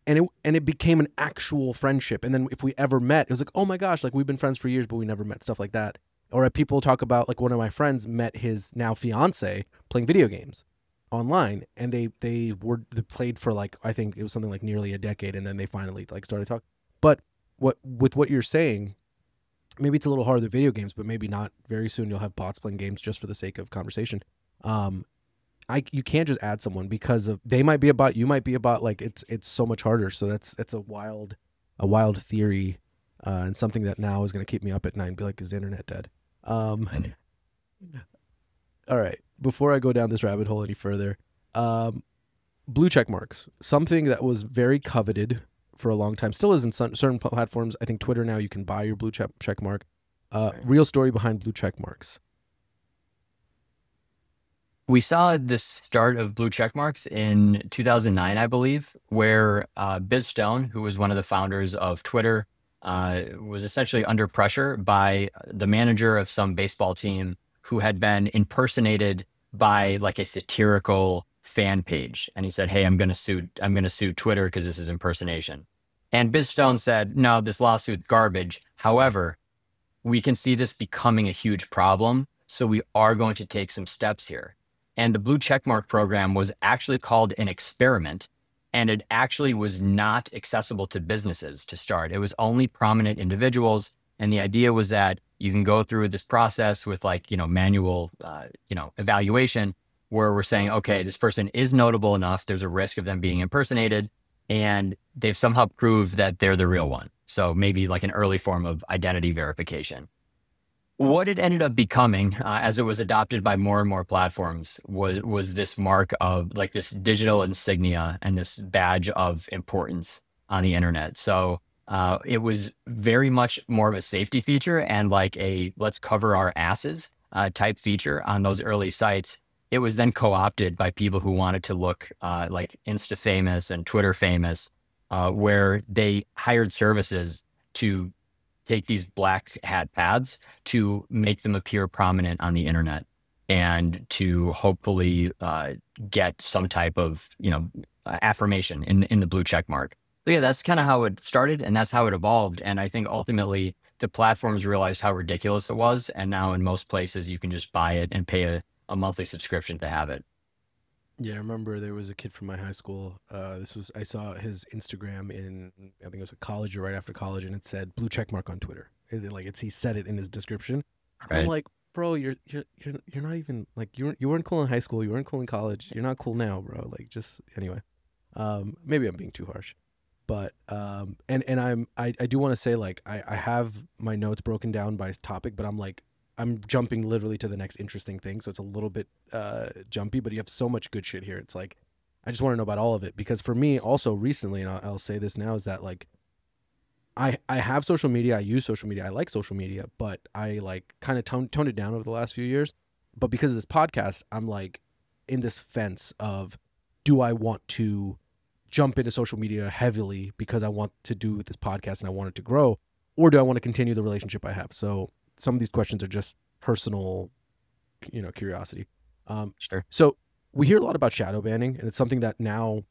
and it became an actual friendship. And then if we ever met, it was like, oh my gosh, like we've been friends for years, but we never met, stuff like that. Or people talk about, like, one of my friends met his now fiance playing video games online, and they played for, like, I think it was something like nearly a decade, and then they finally, like, started talking. But what you're saying, maybe it's a little harder with video games, but maybe not. Very soon you'll have bots playing games just for the sake of conversation. You can't just add someone because they might be a bot, you might be a bot. Like, it's so much harder. So that's a wild theory, and something that now is going to keep me up at night and be like, is the internet dead? All right. Before I go down this rabbit hole any further, blue check marks, something that was very coveted for a long time, still is in certain platforms. I think Twitter now, you can buy your blue check mark. Real story behind blue check marks. We saw the start of blue check marks in 2009, I believe, where Biz Stone, who was one of the founders of Twitter, was essentially under pressure by the manager of some baseball team who had been impersonated by, like, a satirical fan page. And he said, hey, I'm going to sue Twitter because this is impersonation. And Biz Stone said, no, this lawsuit's garbage. However, we can see this becoming a huge problem, so we are going to take some steps here. And the blue checkmark program was actually called an experiment, and it actually was not accessible to businesses to start. It was only prominent individuals. And the idea was that you can go through this process with, like, manual, evaluation, where we're saying, okay, this person is notable enough, there's a risk of them being impersonated, and they've somehow proved that they're the real one. So maybe like an early form of identity verification. What it ended up becoming, as it was adopted by more and more platforms, was this mark of, like, this digital insignia and this badge of importance on the internet. So it was very much more of a safety feature and like a let's cover our asses type feature on those early sites. It was then co-opted by people who wanted to look like Insta famous and Twitter famous, where they hired services to take these black hat pads to make them appear prominent on the internet and to hopefully get some type of, affirmation in the blue check mark. So yeah, that's kind of how it started, and that's how it evolved. And I think ultimately the platforms realized how ridiculous it was. And now in most places you can just buy it and pay a monthly subscription to have it. Yeah, I remember there was a kid from my high school. I saw his Instagram in, I think it was a college or right after college, and it said blue check mark on Twitter. He said it in his description. Right. I'm like, bro, you're not even, like, you weren't cool in high school, you weren't cool in college, you're not cool now, bro. Like, just anyway. Maybe I'm being too harsh, but I do want to say, like, I have my notes broken down by topic, but I'm like I'm jumping literally to the next interesting thing, so it's a little bit jumpy, but you have so much good shit here. It's like I just want to know about all of it, because for me also recently, and I'll say this now, is that like I have social media, I use social media, I like social media, but I like kind of toned it down over the last few years. But because of this podcast, I'm like in this fence of, do I want to jump into social media heavily because I want to do this podcast and I want it to grow, or do I want to continue the relationship I have? So some of these questions are just personal, curiosity. Sure. So we hear a lot about shadow banning, and it's something that now,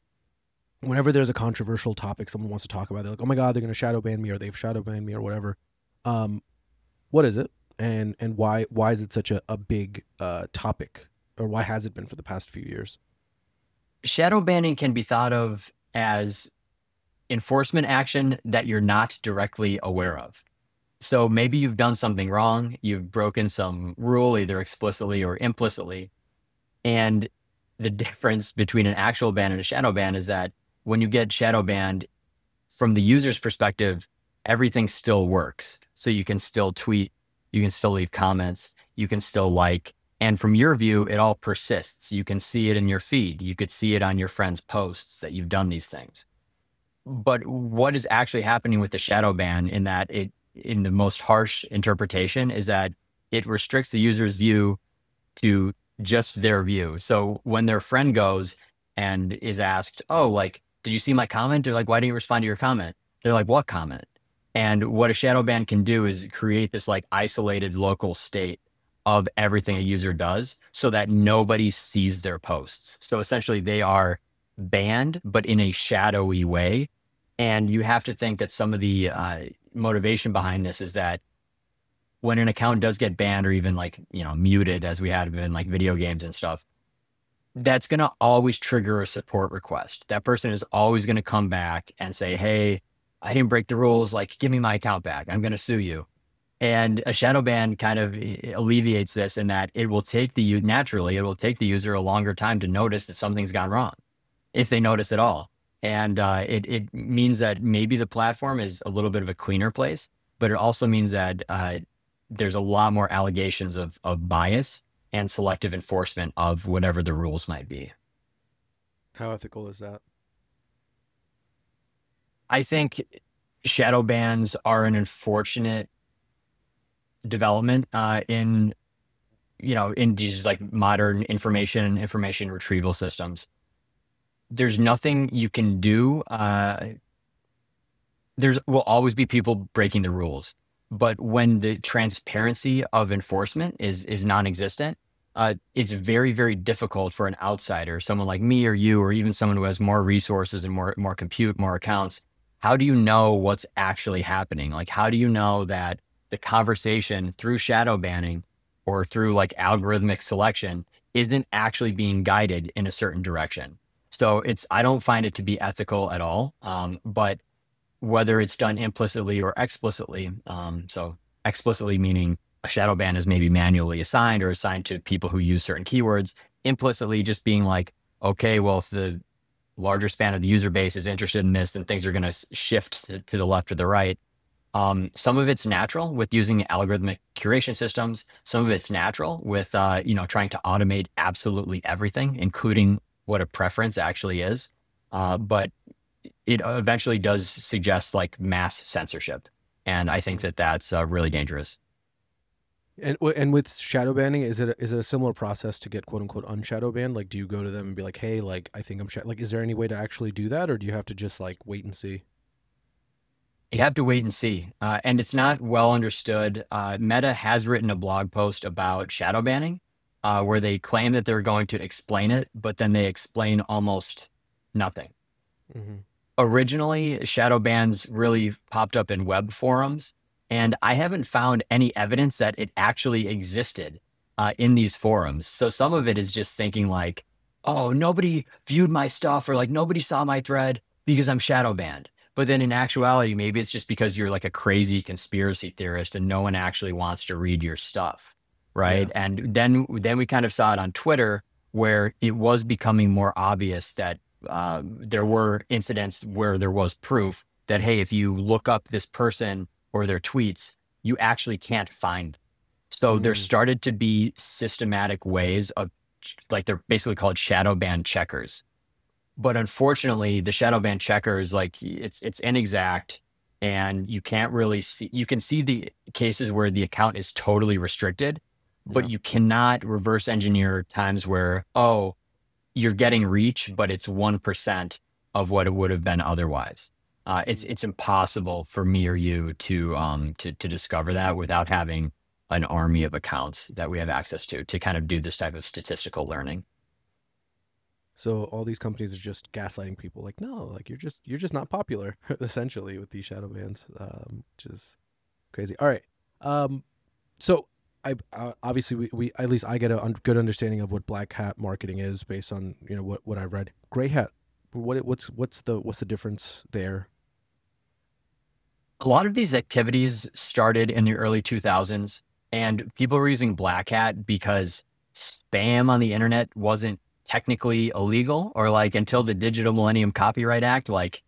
whenever there's a controversial topic someone wants to talk about, they're like, oh my God, they're going to shadow ban me, or they've shadow banned me, or whatever. What is it? And why is it such a big topic, or why has it been for the past few years? Shadow banning can be thought of as enforcement action that you're not directly aware of. So maybe you've done something wrong, you've broken some rule, either explicitly or implicitly. And the difference between an actual ban and a shadow ban is that when you get shadow banned, from the user's perspective, everything still works. So you can still tweet, you can still leave comments, you can still like, and from your view, it all persists. You can see it in your feed. You could see it on your friends' posts that you've done these things. But what is actually happening with the shadow ban, in that in the most harsh interpretation, is that it restricts the user's view to just their view. So when their friend goes and is asked, oh, like, did you see my comment? They're like, why didn't you respond to your comment? They're like, what comment? And what a shadow ban can do is create this like isolated local state of everything a user does, so that nobody sees their posts. So essentially they are banned, but in a shadowy way. And you have to think that some of the motivation behind this is that when an account does get banned, or even like, muted, as we had in like video games and stuff, that's going to always trigger a support request. That person is always going to come back and say, hey, I didn't break the rules. Like, give me my account back. I'm going to sue you. And a shadow ban kind of alleviates this, in that it will take it will take the user a longer time to notice that something's gone wrong, if they notice at all. And it means that maybe the platform is a little bit of a cleaner place, but it also means that there's a lot more allegations of bias and selective enforcement of whatever the rules might be. How ethical is that? I think shadow bans are an unfortunate development in these like modern information retrieval systems. There's nothing you can do. There will always be people breaking the rules, but when the transparency of enforcement is non-existent, it's very, very difficult for an outsider, someone like me or you, or even someone who has more resources and more compute, more accounts. How do you know what's actually happening? Like, how do you know that the conversation through shadow banning or through like algorithmic selection isn't actually being guided in a certain direction? So I don't find it to be ethical at all. But whether it's done implicitly or explicitly, so explicitly meaning a shadow ban is maybe manually assigned or assigned to people who use certain keywords, implicitly just being like, okay, well, if the larger span of the user base is interested in this, then things are going to shift to the left or the right. Some of it's natural with using algorithmic curation systems. Some of it's natural with, trying to automate absolutely everything, including what a preference actually is. But it eventually does suggest like mass censorship. And I think that that's really dangerous. And with shadow banning, is it a similar process to get quote unquote unshadow banned? Like, do you go to them and be like, hey, like, I think I'm like, is there any way to actually do that? Or do you have to just like wait and see? You have to wait and see. And it's not well understood. Meta has written a blog post about shadow banning, where they claim that they're going to explain it, but then they explain almost nothing. Mm-hmm. Originally, shadow bans really popped up in web forums, and I haven't found any evidence that it actually existed in these forums. So some of it is just thinking like, oh, nobody viewed my stuff, or like nobody saw my thread because I'm shadow banned. But then in actuality, maybe it's just because you're like a crazy conspiracy theorist and no one actually wants to read your stuff, right? Yeah. And then we kind of saw it on Twitter, where it was becoming more obvious that there were incidents where there was proof that, hey, if you look up this person or their tweets, you actually can't find them. So there started to be systematic ways of, like, they're basically called shadowban checkers. But unfortunately, the shadowban checkers, like, it's inexact, and you can't really see. You can see the cases where the account is totally restricted, but Yeah. you cannot reverse engineer times where, oh, you're getting reach, but it's 1% of what it would have been otherwise. It's impossible for me or you to discover that without having an army of accounts that we have access to kind of do this type of statistical learning. So all these companies are just gaslighting people, like, no, like you're just not popular, essentially, with these shadow bans, which is crazy. All right, so I obviously we at least I get a good understanding of what black hat marketing is based on what I've read. Gray hat, what's the difference there? A lot of these activities started in the early 2000s, and people were using black hat because spam on the internet wasn't technically illegal, or like until the Digital Millennium Copyright Act, like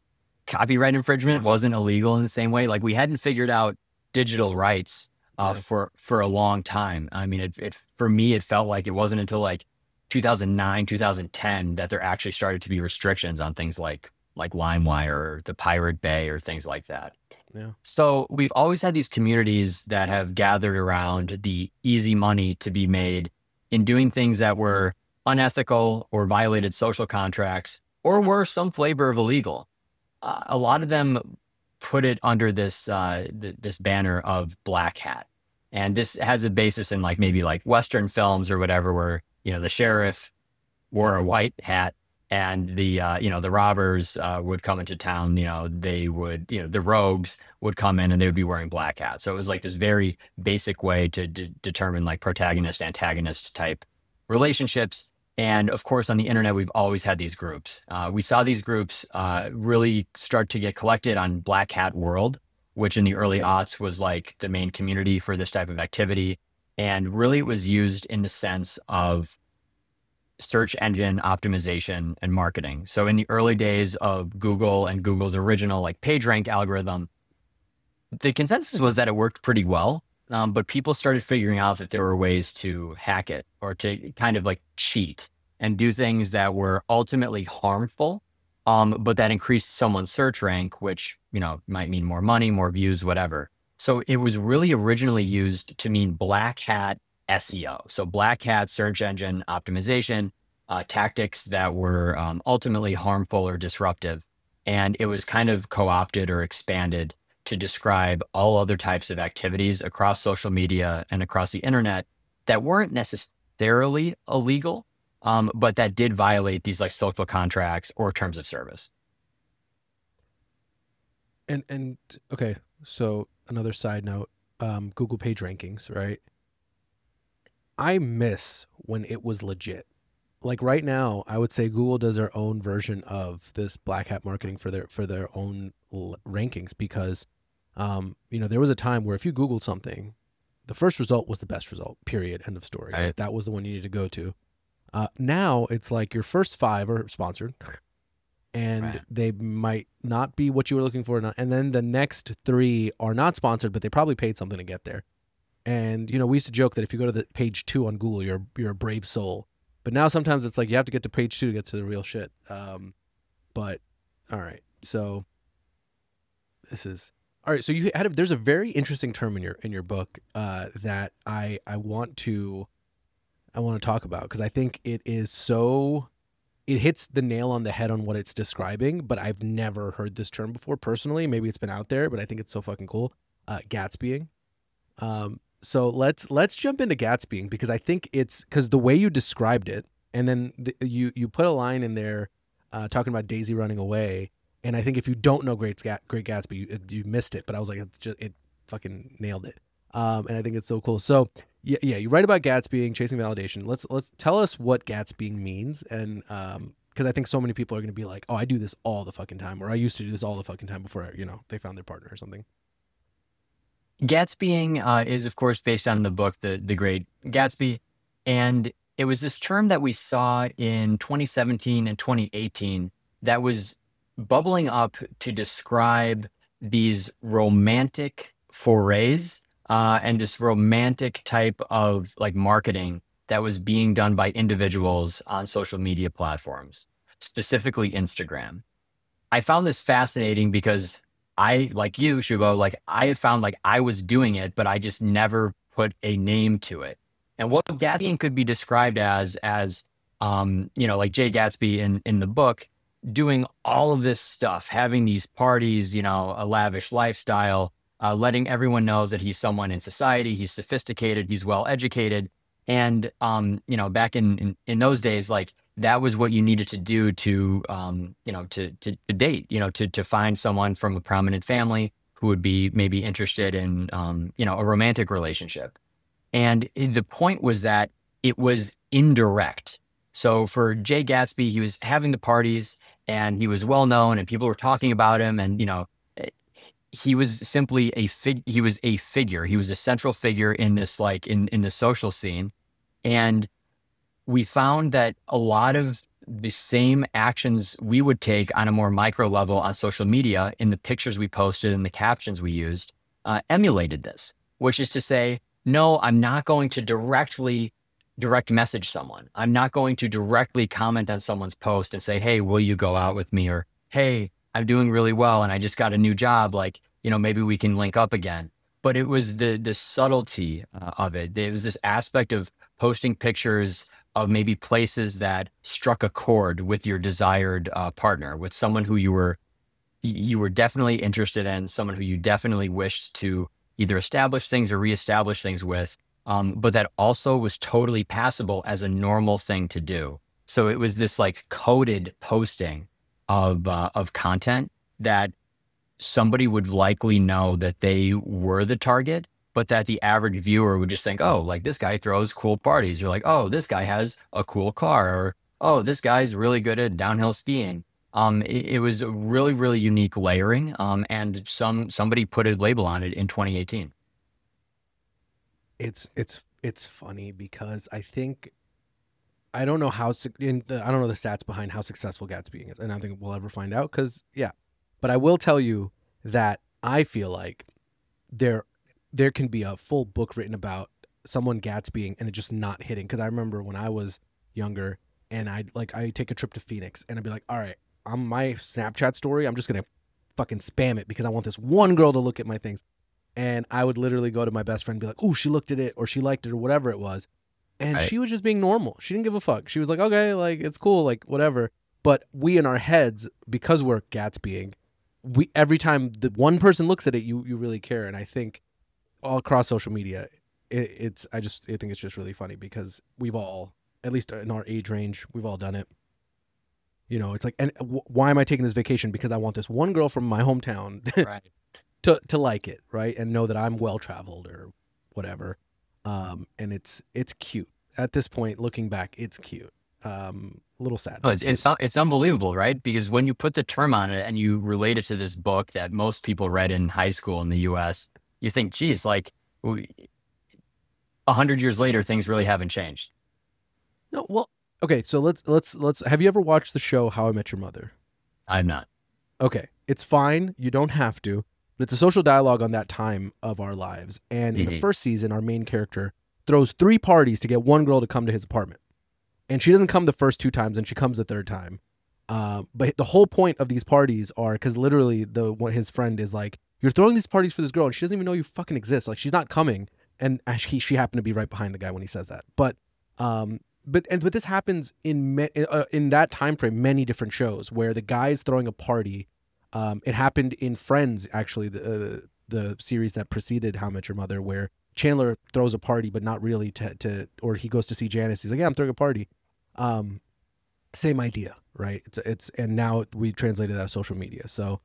copyright infringement wasn't illegal in the same way. Like we hadn't figured out digital rights Yeah. for a long time. I mean, it for me, it felt like it wasn't until like 2009, 2010 that there actually started to be restrictions on things like LimeWire or the Pirate Bay or things like that. Yeah. So we've always had these communities that have gathered around the easy money to be made in doing things that were unethical or violated social contracts or were some flavor of illegal. A lot of them put it under this this banner of black hat, and this has a basis in like maybe like Western films or whatever, where the sheriff wore a white hat and the the robbers would come into town. They would the rogues would come in and they would be wearing black hats. So it was like this very basic way to determine like protagonist antagonist type relationships. And of course, on the internet, we've always had these groups. We saw these groups really start to get collected on Black Hat World, which in the early aughts was like the main community for this type of activity. And really it was used in the sense of search engine optimization and marketing. So in the early days of Google and Google's original like PageRank algorithm, the consensus was that it worked pretty well. But people started figuring out that there were ways to hack it or to kind of like cheat and do things that were ultimately harmful, but that increased someone's search rank, which, might mean more money, more views, whatever. So it was really originally used to mean black hat SEO. So black hat search engine optimization, tactics that were ultimately harmful or disruptive. And it was kind of co-opted or expanded to describe all other types of activities across social media and across the internet that weren't necessarily illegal, but that did violate these like social contracts or terms of service. And okay, so another side note, Google page rankings, right? I miss when it was legit. Like right now, I would say Google does their own version of this black hat marketing for their own rankings because there was a time where if you Googled something, the first result was the best result, period, end of story. Right. That was the one you needed to go to. Now it's like your first 5 are sponsored and Right. they might not be what you were looking for. And then the next 3 are not sponsored, but they probably paid something to get there. And, we used to joke that if you go to the page 2 on Google, you're a brave soul. But now sometimes it's like you have to get to page 2 to get to the real shit. But all right. So this is all right. So there's a very interesting term in your book that I want to talk about because I think it hits the nail on the head on what it's describing, but I've never heard this term before personally. Maybe it's been out there, but I think it's so fucking cool. Gatsbying. So let's jump into Gatsbying because I think it's because the way you described it, and then you put a line in there talking about Daisy running away, and I think if you don't know Great Gatsby, you missed it. But I was like, it fucking nailed it, and I think it's so cool. So yeah, you write about Gatsbying, chasing validation. Let's tell us what Gatsbying means, and because I think so many people are going to be like, oh, I do this all the fucking time, or I used to do this all the fucking time before they found their partner or something. Gatsbying is, of course, based on the book, The Great Gatsby. And it was this term that we saw in 2017 and 2018 that was bubbling up to describe these romantic forays and this romantic type of like marketing that was being done by individuals on social media platforms, specifically Instagram. I found this fascinating because I, like you, Shubo, like I had found like I was doing it, but I just never put a name to it. And what Gatsby could be described as, you know, like Jay Gatsby in the book, doing all of this stuff, having these parties, you know, a lavish lifestyle, letting everyone knows that he's someone in society, he's sophisticated, he's well educated. And, you know, back in those days, like that was what you needed to do to, you know, to date, you know, to find someone from a prominent family who would be maybe interested in, you know, a romantic relationship. And the point was that it was indirect. So for Jay Gatsby, he was having the parties and he was well known and people were talking about him. And, you know, he was simply he was a figure. He was a central figure in this, like in the social scene. And we found that a lot of the same actions we would take on a more micro level on social media in the pictures we posted and the captions we used emulated this, which is to say, no, I'm not going to direct message someone. I'm not going to directly comment on someone's post and say, hey, will you go out with me? Or, hey, I'm doing really well and I just got a new job. Like, you know, maybe we can link up again. But it was the subtlety of it. There was this aspect of posting pictures of maybe places that struck a chord with your desired partner, with someone who you were definitely interested in, someone who you definitely wished to either establish things or reestablish things with, but that also was totally passable as a normal thing to do. So it was this like coded posting of content that somebody would likely know that they were the target, but that the average viewer would just think, oh, like this guy throws cool parties. Or like, oh, this guy has a cool car. Or, oh, this guy's really good at downhill skiing. It was a really, really unique layering. And somebody put a label on it in 2018. It's funny because I think I don't know how I don't know the stats behind how successful Gatsby is, and I don't think we'll ever find out. Because but I will tell you that I feel like there can be a full book written about someone Gatsbying and it just not hitting. Because I remember when I was younger and I take a trip to Phoenix and I'd be like, all right, on my Snapchat story, I'm just gonna fucking spam it because I want this one girl to look at my things. And I would literally go to my best friend and be like, oh, she looked at it or she liked it or whatever it was. And Right. she was just being normal. She didn't give a fuck. She was like, okay, like it's cool, like whatever. But we in our heads, because we're Gatsbying, we every time the one person looks at it, you really care. And I think all across social media, I think it's just really funny because we've all, at least in our age range, we've all done it. You know, it's like, and why am I taking this vacation? Because I want this one girl from my hometown Right. to like it, right? And know that I'm well traveled or whatever. And it's cute. At this point, looking back, it's cute. A little sad. Oh, it's unbelievable, right? Because when you put the term on it and you relate it to this book that most people read in high school in the U.S., you think, geez, like 100 years later, things really haven't changed. No, well, okay. So let's. Have you ever watched the show How I Met Your Mother? I'm not. Okay, it's fine. You don't have to. But it's a social dialogue on that time of our lives. And in the first season, our main character throws 3 parties to get one girl to come to his apartment. And she doesn't come the first 2 times, and she comes the 3rd time. But the whole point of these parties are because literally his friend is like, you're throwing these parties for this girl, and she doesn't even know you fucking exist. Like she's not coming. And actually, she happened to be right behind the guy when he says that. But this happens in that time frame, many different shows where the guy's throwing a party. It happened in Friends, actually, the series that preceded How I Met Your Mother, where Chandler throws a party, but not really or he goes to see Janice. He's like, yeah, I'm throwing a party. Same idea, right? And now we translated that to social media. So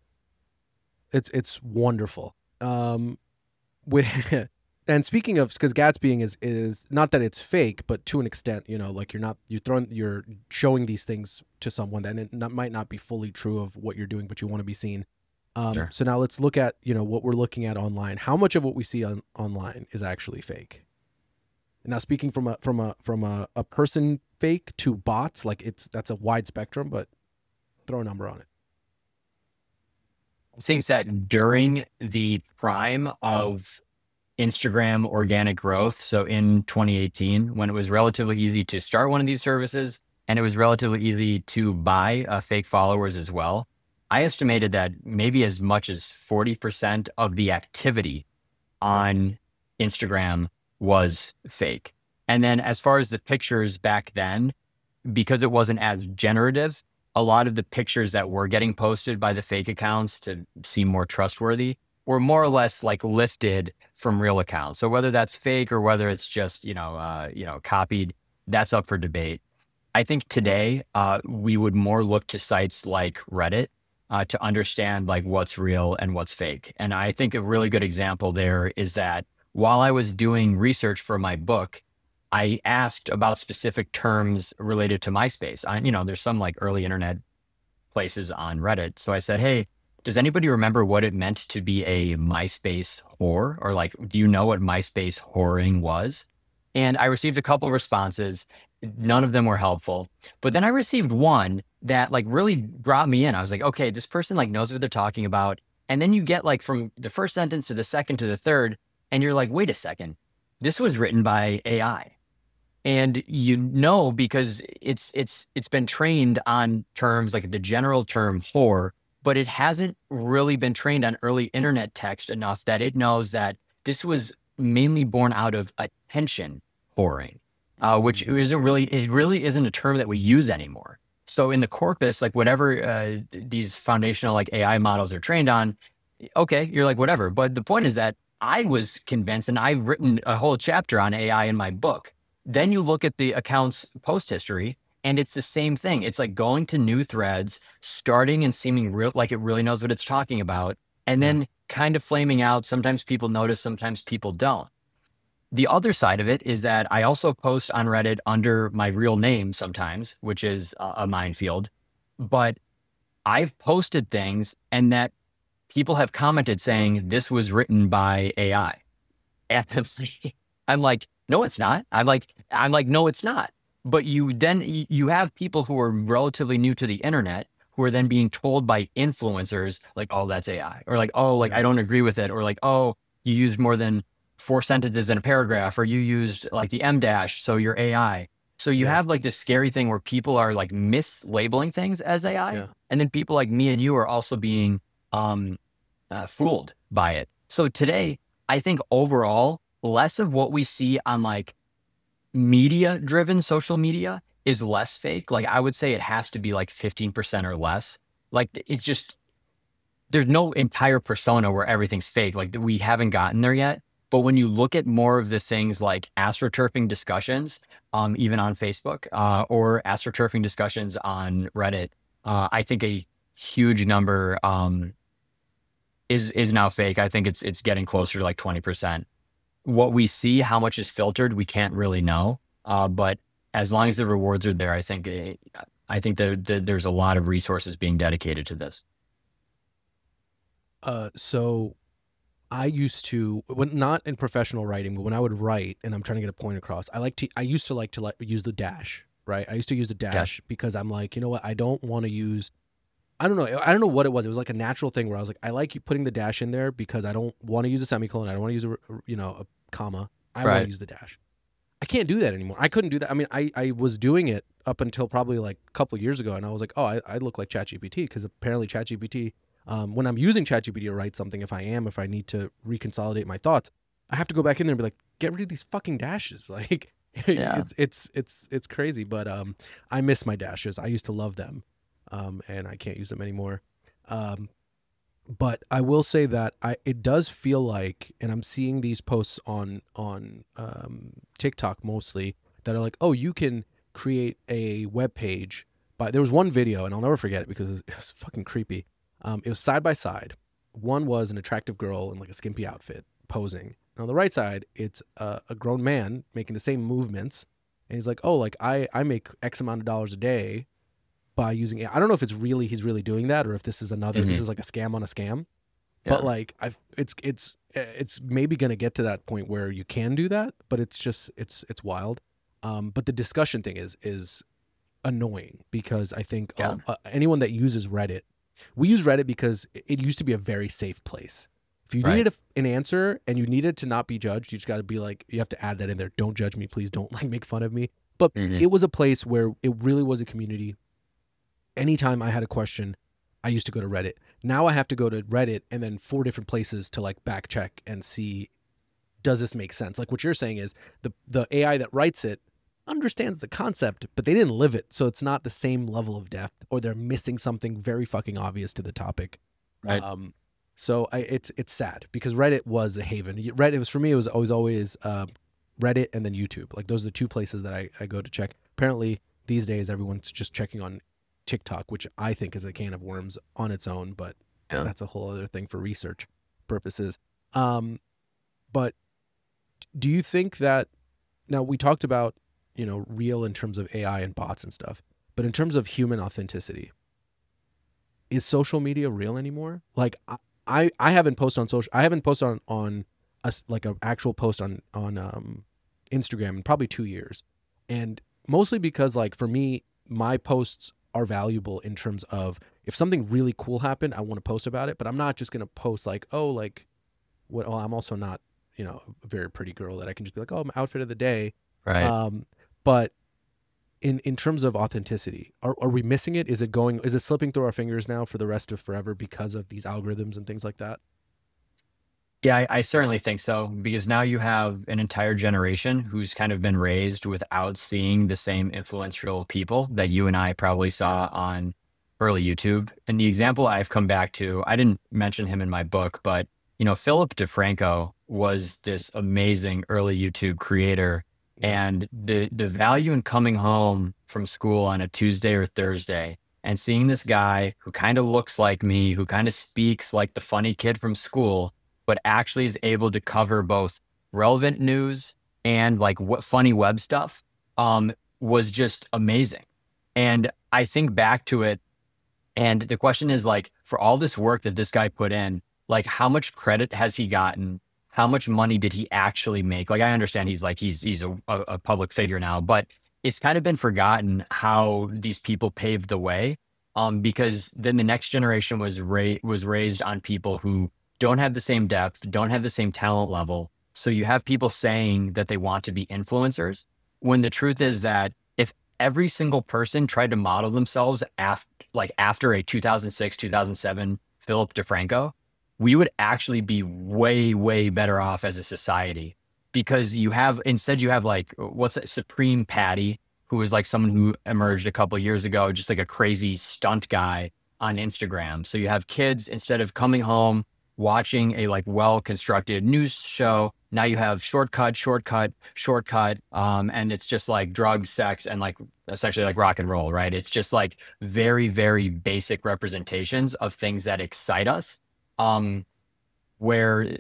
it's wonderful. And speaking of, because Gatsbying is not that it's fake, but to an extent, you know, like you're showing these things to someone that it might not be fully true of what you're doing, but you want to be seen. Sure. So now let's look at, you know, what we're looking at online. How much of what we see online is actually fake? And now speaking from a person fake to bots, like that's a wide spectrum, but throw a number on it. I think that during the prime of Instagram organic growth. So in 2018, when it was relatively easy to start one of these services and it was relatively easy to buy fake followers as well, I estimated that maybe as much as 40% of the activity on Instagram was fake. And then as far as the pictures back then, because it wasn't as generative, a lot of the pictures that were getting posted by the fake accounts to seem more trustworthy were more or less like lifted from real accounts. So whether that's fake or whether it's just, copied, that's up for debate. I think today we would more look to sites like Reddit to understand like what's real and what's fake. And I think a really good example there is that while I was doing research for my book, I asked about specific terms related to MySpace. There's some like early internet places on Reddit. So I said, hey, does anybody remember what it meant to be a MySpace whore? Or like, do you know what MySpace whoring was? And I received a couple responses. None of them were helpful. But then I received one that like really brought me in. I was like, okay, this person like knows what they're talking about. And then you get like from the first sentence to the second to the third, and you're like, wait a second, this was written by AI. And because it's been trained on terms like the general term whore, but it hasn't really been trained on early internet text enough that it knows that this was mainly born out of attention whoring, which it really isn't a term that we use anymore. So in the corpus, like whatever these foundational like AI models are trained on, okay, you're like, whatever. But the point is that I was convinced, and I've written a whole chapter on AI in my book. Then you look at the account's post history, and it's the same thing. It's like going to new threads, starting and seeming real, like it really knows what it's talking about, and then kind of flaming out. Sometimes people notice, sometimes people don't. The other side of it is that I also post on Reddit under my real name sometimes, which is a minefield. But I've posted things and that people have commented saying this was written by AI. And I'm like, no, it's not. I'm like, no, it's not. But you have people who are relatively new to the internet who are then being told by influencers like, oh, that's AI, or like, oh, like I don't agree with it, or like, oh, you used more than 4 sentences in a paragraph, or you used like the M dash, so you're AI. So you have like this scary thing where people are like mislabeling things as AI, and then people like me and you are also being fooled by it. So today, I think overall, less of what we see on like media-driven social media is less fake. Like I would say it has to be like 15% or less. Like it's just, there's no entire persona where everything's fake. Like we haven't gotten there yet. But when you look at more of the things like astroturfing discussions, even on Facebook, or astroturfing discussions on Reddit, I think a huge number is now fake. I think it's getting closer to like 20%. What we see, how much is filtered, we can't really know. But as long as the rewards are there, I think there's a lot of resources being dedicated to this. So I used to, when not in professional writing, but when I would write and I'm trying to get a point across, I used to like use the dash, right? I used to use the dash because I'm like, you know what? I don't want to use, I don't know what it was. It was like a natural thing where I was like, I like you putting the dash in there because I don't want to use a semicolon. I don't want to use a comma. I want to use the dash. I can't do that anymore. I couldn't do that. I mean, I was doing it up until probably like a couple of years ago, and I was like, oh, I look like ChatGPT, because apparently ChatGPT, when I'm using ChatGPT to write something, if I need to reconsolidate my thoughts, I have to go back in there and be like, get rid of these fucking dashes. Like, it's crazy. But I miss my dashes. I used to love them, and I can't use them anymore. But I will say that it does feel like, and I'm seeing these posts on TikTok mostly, that are like, oh, you can create a web page. But there was one video, and I'll never forget it because it was fucking creepy. It was side by side. One was an attractive girl in like a skimpy outfit posing. And on the right side, it's a grown man making the same movements. And he's like, oh, like I make X amount of dollars a day by using it. I don't know if he's really doing that, or if this is this is like a scam on a scam. Yeah. But like it's maybe going to get to that point where you can do that, but it's just it's wild. But the discussion thing is annoying, because I think anyone that uses Reddit, we use Reddit because it used to be a very safe place If you Right. needed an answer and you needed to not be judged, you just got to be like, you have to add that in there. Don't judge me, please. Don't like make fun of me. But Mhm. it was a place where it really was a community. Anytime I had a question, I used to go to Reddit. Now I have to go to Reddit and then 4 different places to like back check and see, does this make sense? Like what you're saying is the AI that writes it understands the concept, but they didn't live it. So it's not the same level of depth, or they're missing something very fucking obvious to the topic. Right. So it's sad because Reddit was a haven. Reddit was, for me, it was always Reddit and then YouTube. Like those are the 2 places that I go to check. Apparently these days everyone's just checking on TikTok, which I think is a can of worms on its own, but Yeah. that's a whole other thing for research purposes. But do you think that, now we talked about, real in terms of AI and bots and stuff, but in terms of human authenticity, is social media real anymore? Like I haven't posted on social, I haven't posted on like an actual post on Instagram in probably 2 years. And mostly because like for me, my posts are valuable in terms of if something really cool happened, I want to post about it, but I'm not just going to post like, oh, like what, well, I'm also not, a very pretty girl that I can just be like, oh, my outfit of the day. Right. But in terms of authenticity, are we missing it? Is it slipping through our fingers now for the rest of forever because of these algorithms and things like that? Yeah, I certainly think so, because now you have an entire generation who's kind of been raised without seeing the same influential people that you and I probably saw on early YouTube. And the example I've come back to, I didn't mention him in my book, but Philip DeFranco was this amazing early YouTube creator. And the value in coming home from school on a Tuesday or Thursday and seeing this guy who kind of looks like me, who kind of speaks like the funny kid from school, but actually is able to cover both relevant news and like what funny web stuff, was just amazing. And I think back to it, and the question is like, for all this work that this guy put in, like how much credit has he gotten? How much money did he actually make? Like I understand he's a public figure now, but it's kind of been forgotten how these people paved the way, because then the next generation was raised on people who don't have the same depth, don't have the same talent level. So you have people saying that they want to be influencers, when the truth is that if every single person tried to model themselves after a 2006, 2007 Philip DeFranco, we would actually be way, way better off as a society, because you have like, what's that, Supreme Patty, who was like someone who emerged a couple of years ago, just like a crazy stunt guy on Instagram. So you have kids, instead of coming home, watching a like well-constructed news show, now you have shortcut, and it's just like drugs, sex, and like essentially like rock and roll, right? It's just like very, very basic representations of things that excite us, where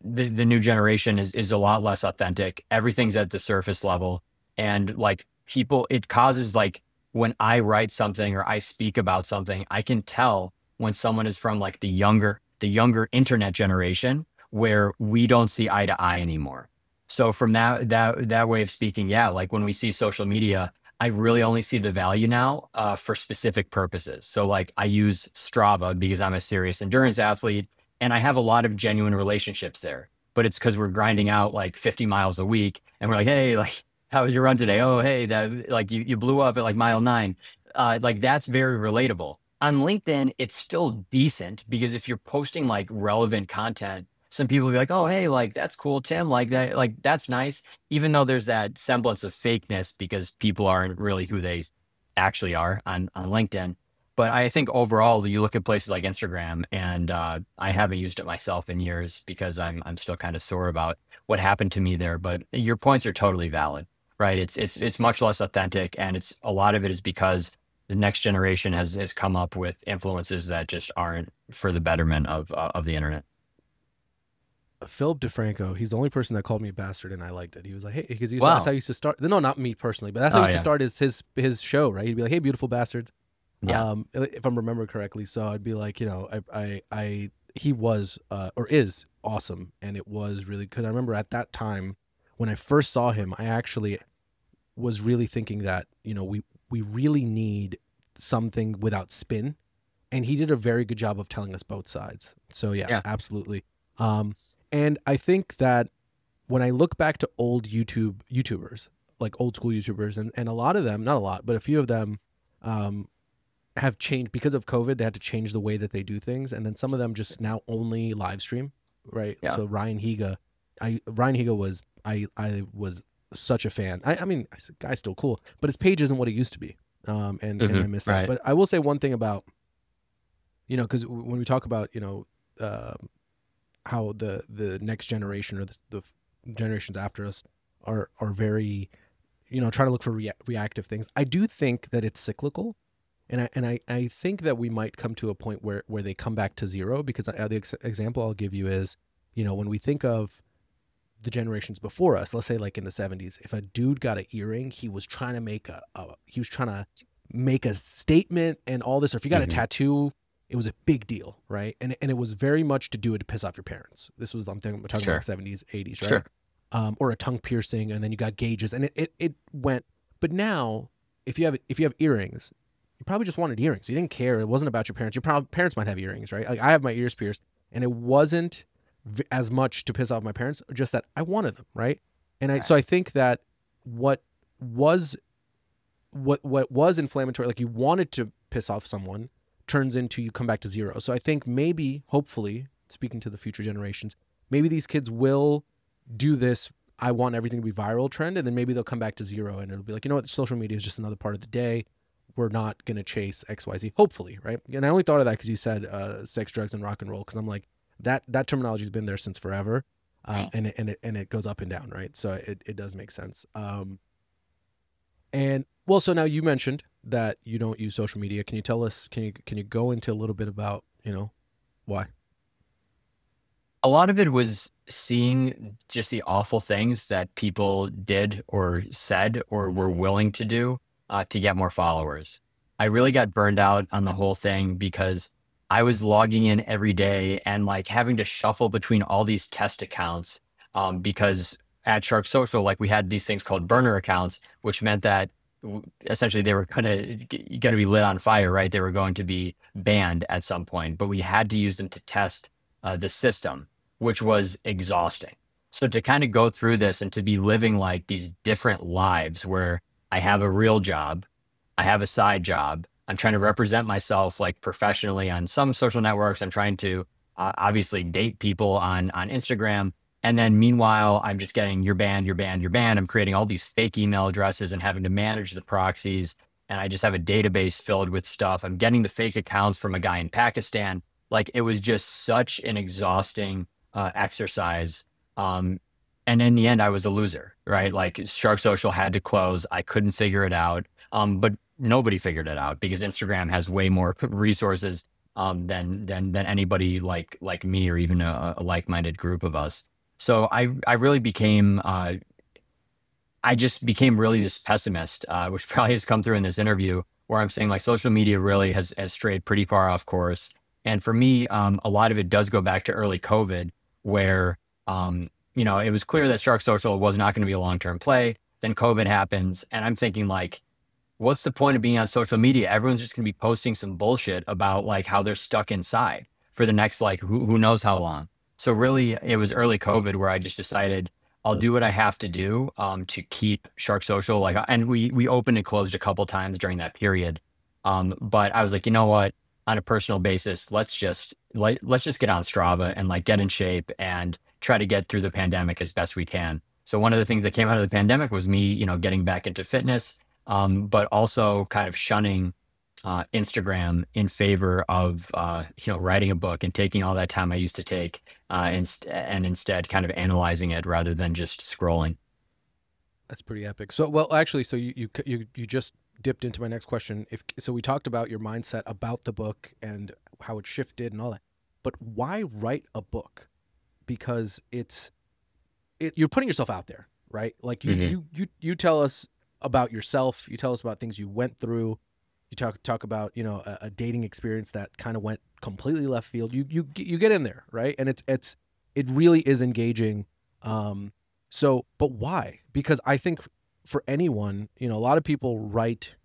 the new generation is a lot less authentic. Everything's at the surface level, and like people, it causes like, when I write something or I speak about something, I can tell when someone is from like the younger internet generation, where we don't see eye to eye anymore. So from that way of speaking, yeah, like when we see social media, I really only see the value now for specific purposes. So like I use Strava because I'm a serious endurance athlete, and I have a lot of genuine relationships there. But it's because we're grinding out like 50 miles a week, and we're like, hey, like, how was your run today? Oh, hey, that like you blew up at like mile 9. Like that's very relatable. On LinkedIn, it's still decent, because if you're posting like relevant content, some people will be like, oh, hey, like that's cool, Tim, like that, like that's nice. Even though there's that semblance of fakeness, because people aren't really who they actually are on LinkedIn. But I think overall, you look at places like Instagram, and I haven't used it myself in years because I'm still kind of sore about what happened to me there. But your points are totally valid, right? It's much less authentic, and it's a lot of it is because the next generation has come up with influences that just aren't for the betterment of the internet. Philip DeFranco, he's the only person that called me a bastard, and I liked it. He was like, hey, because Wow. that's how he used to start. No, not me personally, but that's how he used to start his show, right? He'd be like, hey, beautiful bastards. Yeah. If I'm remembering correctly. So I'd be like, he was or is awesome, and it was really, because I remember at that time when I first saw him, I actually was really thinking that we really need something without spin, and he did a very good job of telling us both sides. So yeah. Absolutely. And I think that when I look back to old YouTubers, like old school YouTubers, and a lot of them, not a lot, but a few of them have changed because of COVID. They had to change the way that they do things. And then some of them just now only live stream, right? Yeah. So Ryan Higa, I was such a fan. I mean, the guy's still cool, but his page isn't what it used to be. And I miss that. Right. But I will say one thing about, because when we talk about, how the next generation or the generations after us are very, trying to look for reactive things. I do think that it's cyclical. And I think that we might come to a point where they come back to zero, because the example I'll give you is, when we think of the generations before us, let's say like in the 70s, if a dude got an earring, he was trying to make a statement and all this. Or if you got a tattoo, it was a big deal, right? And it was very much to do it to piss off your parents. This was, we're talking about 70s, 80s, right? Sure. Or a tongue piercing, and then you got gauges, and it went. But now, if you have earrings, you probably just wanted earrings. You didn't care. It wasn't about your parents. Your parents might have earrings, right? Like I have my ears pierced, and it wasn't as much to piss off my parents, just that I wanted them, right? And so I think that what was inflammatory, like you wanted to piss off someone, turns into you come back to zero. So I think maybe, hopefully, speaking to the future generations, maybe these kids will do this I want everything to be viral trend, and then maybe they'll come back to zero, and it'll be like, social media is just another part of the day. We're not going to chase XYZ, hopefully, right? And I only thought of that because you said sex, drugs, and rock and roll, because I'm like, that terminology has been there since forever, and it goes up and down, right? So it does make sense. And well, so now you mentioned that you don't use social media. Can you tell us? Can you go into a little bit about why? A lot of it was seeing just the awful things that people did or said or were willing to do to get more followers. I really got burned out on the whole thing because I was logging in every day and like having to shuffle between all these test accounts because at Shark Social, like we had these things called burner accounts, which meant that essentially they were going to be lit on fire, right? They were going to be banned at some point, but we had to use them to test the system, which was exhausting. So to kind of go through this and to be living like these different lives where I have a real job, I have a side job, I'm trying to represent myself like professionally on some social networks. I'm trying to obviously date people on Instagram. And then meanwhile, I'm just getting you're banned, you're banned, you're banned. I'm creating all these fake email addresses and having to manage the proxies. And I just have a database filled with stuff. I'm getting the fake accounts from a guy in Pakistan. Like it was just such an exhausting exercise. And in the end, I was a loser, right? Like Shark Social had to close. I couldn't figure it out. But nobody figured it out because Instagram has way more resources than anybody like me or even a like-minded group of us. So I really became I just became really this pessimist, which probably has come through in this interview, where I'm saying like social media really has strayed pretty far off course. And for me, a lot of it does go back to early COVID, where it was clear that Shark Social was not going to be a long-term play. Then COVID happens, and I'm thinking like, what's the point of being on social media? Everyone's just going to be posting some bullshit about like how they're stuck inside for the next like who knows how long. So really, it was early COVID where I just decided I'll do what I have to do to keep Shark Social. Like, and we opened and closed a couple times during that period. But I was like, you know what? On a personal basis, let's just get on Strava and like get in shape and try to get through the pandemic as best we can. So one of the things that came out of the pandemic was me, getting back into fitness, but also kind of shunning Instagram in favor of, writing a book and taking all that time I used to take and instead kind of analyzing it rather than just scrolling. That's pretty epic. So, well, actually, so you just dipped into my next question. So we talked about your mindset about the book and how it shifted and all that, but why write a book? Because you're putting yourself out there, right? Like you tell us about yourself. You tell us about things you went through. You talk about a dating experience that kind of went completely left field. You get in there, right? And it really is engaging. So, but why? Because I think for anyone, a lot of people write.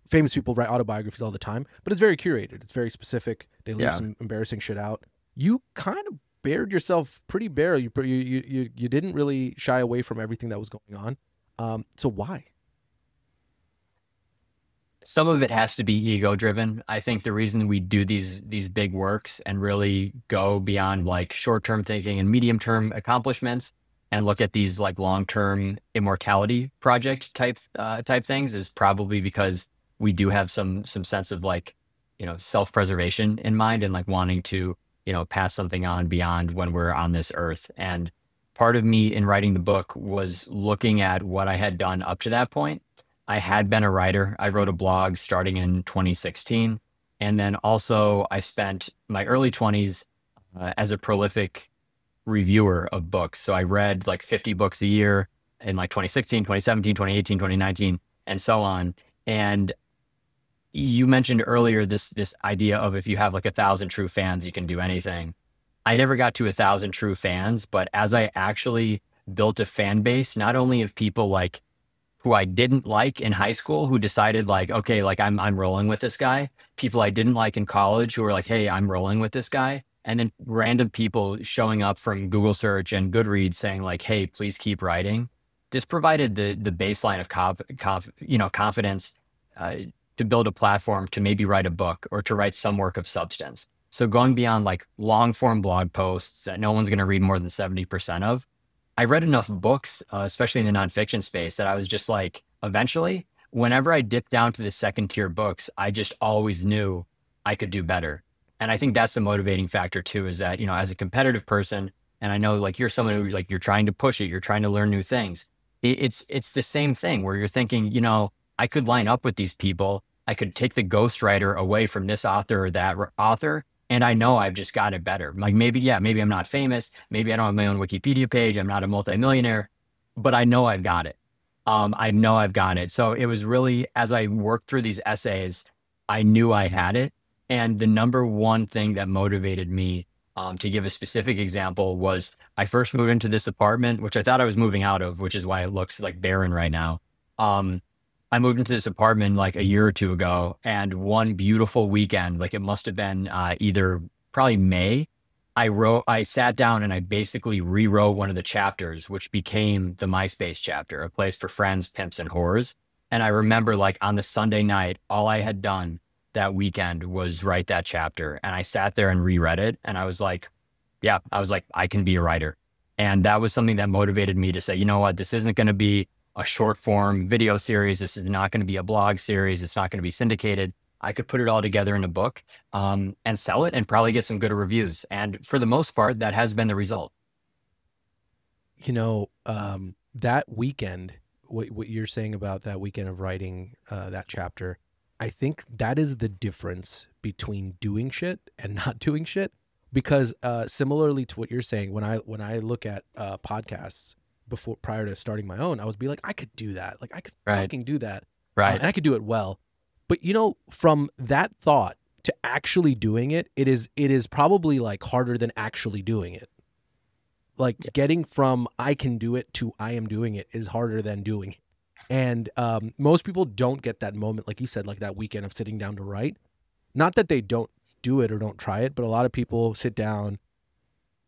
famous people write autobiographies all the time, but it's very curated. It's very specific. They leave Yeah. some embarrassing shit out. You kind of bared yourself pretty bare. You didn't really shy away from everything that was going on. So why? Some of it has to be ego driven. I think the reason we do these big works and really go beyond like short-term thinking and medium-term accomplishments and look at these like long-term immortality project type things is probably because we do have some sense of like, self-preservation in mind and like wanting to, pass something on beyond when we're on this earth. And part of me in writing the book was looking at what I had done up to that point. I had been a writer. I wrote a blog starting in 2016. And then also I spent my early 20s as a prolific reviewer of books. So I read like 50 books a year in like 2016, 2017, 2018, 2019, and so on. And you mentioned earlier this idea of if you have like 1,000 true fans, you can do anything. I never got to 1,000 true fans, but as I actually built a fan base, not only of people like who I didn't like in high school, who decided like, okay, like I'm rolling with this guy. People I didn't like in college who were like, hey, I'm rolling with this guy. And then random people showing up from Google search and Goodreads saying like, hey, please keep writing. This provided the baseline of confidence to build a platform to maybe write a book or to write some work of substance. So going beyond like long form blog posts that no one's going to read more than 70% of, I read enough books, especially in the nonfiction space, that I was just like, eventually, whenever I dipped down to the second tier books, I just always knew I could do better. And I think that's the motivating factor too, is that, as a competitive person, and I know like you're someone who like, you're trying to push it, you're trying to learn new things. It's the same thing where you're thinking, I could line up with these people. I could take the ghostwriter away from this author or that author. And I know I've just got it better. Like maybe I'm not famous. Maybe I don't have my own Wikipedia page. I'm not a multimillionaire, but I know I've got it. I know I've got it. So it was really, as I worked through these essays, I knew I had it. And the number one thing that motivated me, to give a specific example, was I first moved into this apartment, which I thought I was moving out of, which is why it looks like barren right now. I moved into this apartment like a year or two ago, and one beautiful weekend, like it must have been either probably May, I sat down and I basically rewrote one of the chapters, which became the MySpace chapter, a place for friends, pimps, and whores. And I remember like on the Sunday night, all I had done that weekend was write that chapter. And I sat there and reread it. And I was like, I can be a writer. And that was something that motivated me to say, you know what, this isn't going to be a short form video series. This is not going to be a blog series. It's not going to be syndicated. I could put it all together in a book and sell it and probably get some good reviews. And for the most part, that has been the result. That weekend, what you're saying about that weekend of writing that chapter, I think that is the difference between doing shit and not doing shit. Because similarly to what you're saying, when I look at podcasts prior to starting my own, I was like, I could do that. Like I could fucking do that. Right. And I could do it well. But from that thought to actually doing it, it is probably like harder than actually doing it. Like getting from I can do it to I am doing it is harder than doing it. And most people don't get that moment, like you said, like that weekend of sitting down to write. Not that they don't do it or don't try it, but a lot of people sit down,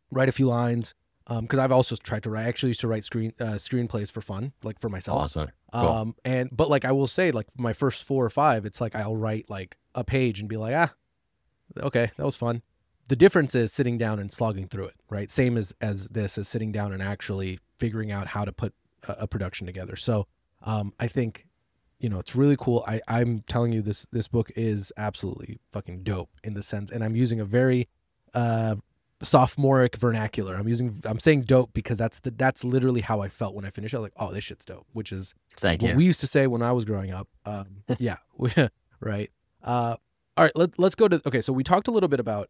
write a few lines. Because I've also tried to write. I actually used to write screenplays for fun, like for myself. Awesome. Cool. But like I will say, like my first 4 or 5, it's like I'll write like a page and be like, okay, that was fun. The difference is sitting down and slogging through it, right? Same as this is sitting down and actually figuring out how to put a production together. So I think, it's really cool. I'm telling you, this book is absolutely fucking dope in the sense, and I'm using a very sophomoric vernacular. I'm saying dope because that's literally how I felt when I finished it. I was like, oh, this shit's dope, which is what we used to say when I was growing up. Yeah, right. All right, let's go to, okay, so we talked a little bit about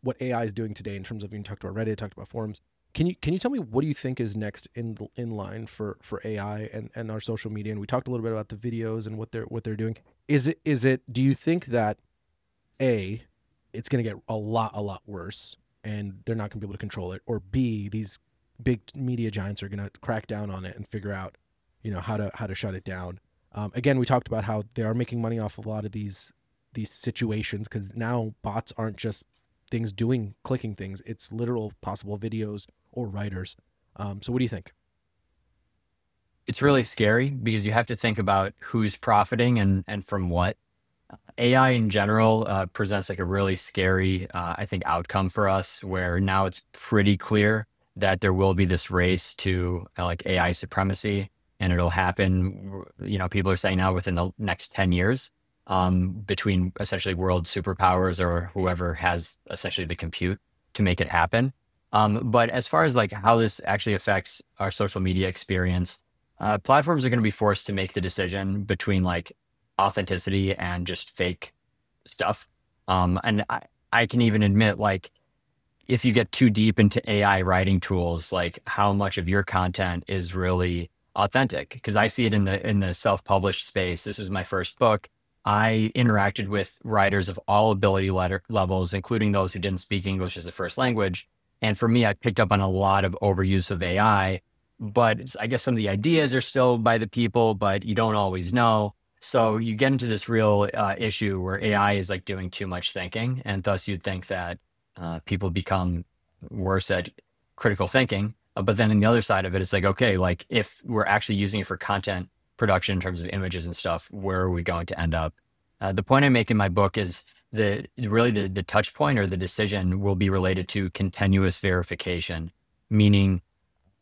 what AI is doing today in terms of, you talked about Reddit, talked about forums. Can you tell me what do you think is next in line for AI and our social media? And we talked a little bit about the videos and what they're doing. Is it do you think that it's going to get a lot worse and they're not going to be able to control it, or B, these big media giants are going to crack down on it and figure out, how to shut it down? Again, we talked about how they are making money off of a lot of these situations, because now bots aren't just things clicking things. It's literal possible videos or writers. So what do you think? It's really scary because you have to think about who's profiting and from what. AI in general presents like a really scary, I think, outcome for us, where now it's pretty clear that there will be this race to like AI supremacy, and it'll happen. You know, people are saying now within the next 10 years, between essentially world superpowers or whoever has essentially the compute to make it happen. But as far as like how this actually affects our social media experience, platforms are going to be forced to make the decision between like authenticity and just fake stuff. And I can even admit, like, if you get too deep into AI writing tools, like how much of your content is really authentic? Because I see it in the self-published space. This is my first book. I interacted with writers of all ability levels, including those who didn't speak English as a first language. And for me, I picked up on a lot of overuse of AI, but I guess some of the ideas are still by the people, but you don't always know. So you get into this real issue where AI is like doing too much thinking, and thus you'd think that people become worse at critical thinking. But then on the other side of it, it's like, okay, like if we're actually using it for content production in terms of images and stuff, where are we going to end up? The point I make in my book is the touch point or the decision will be related to continuous verification, meaning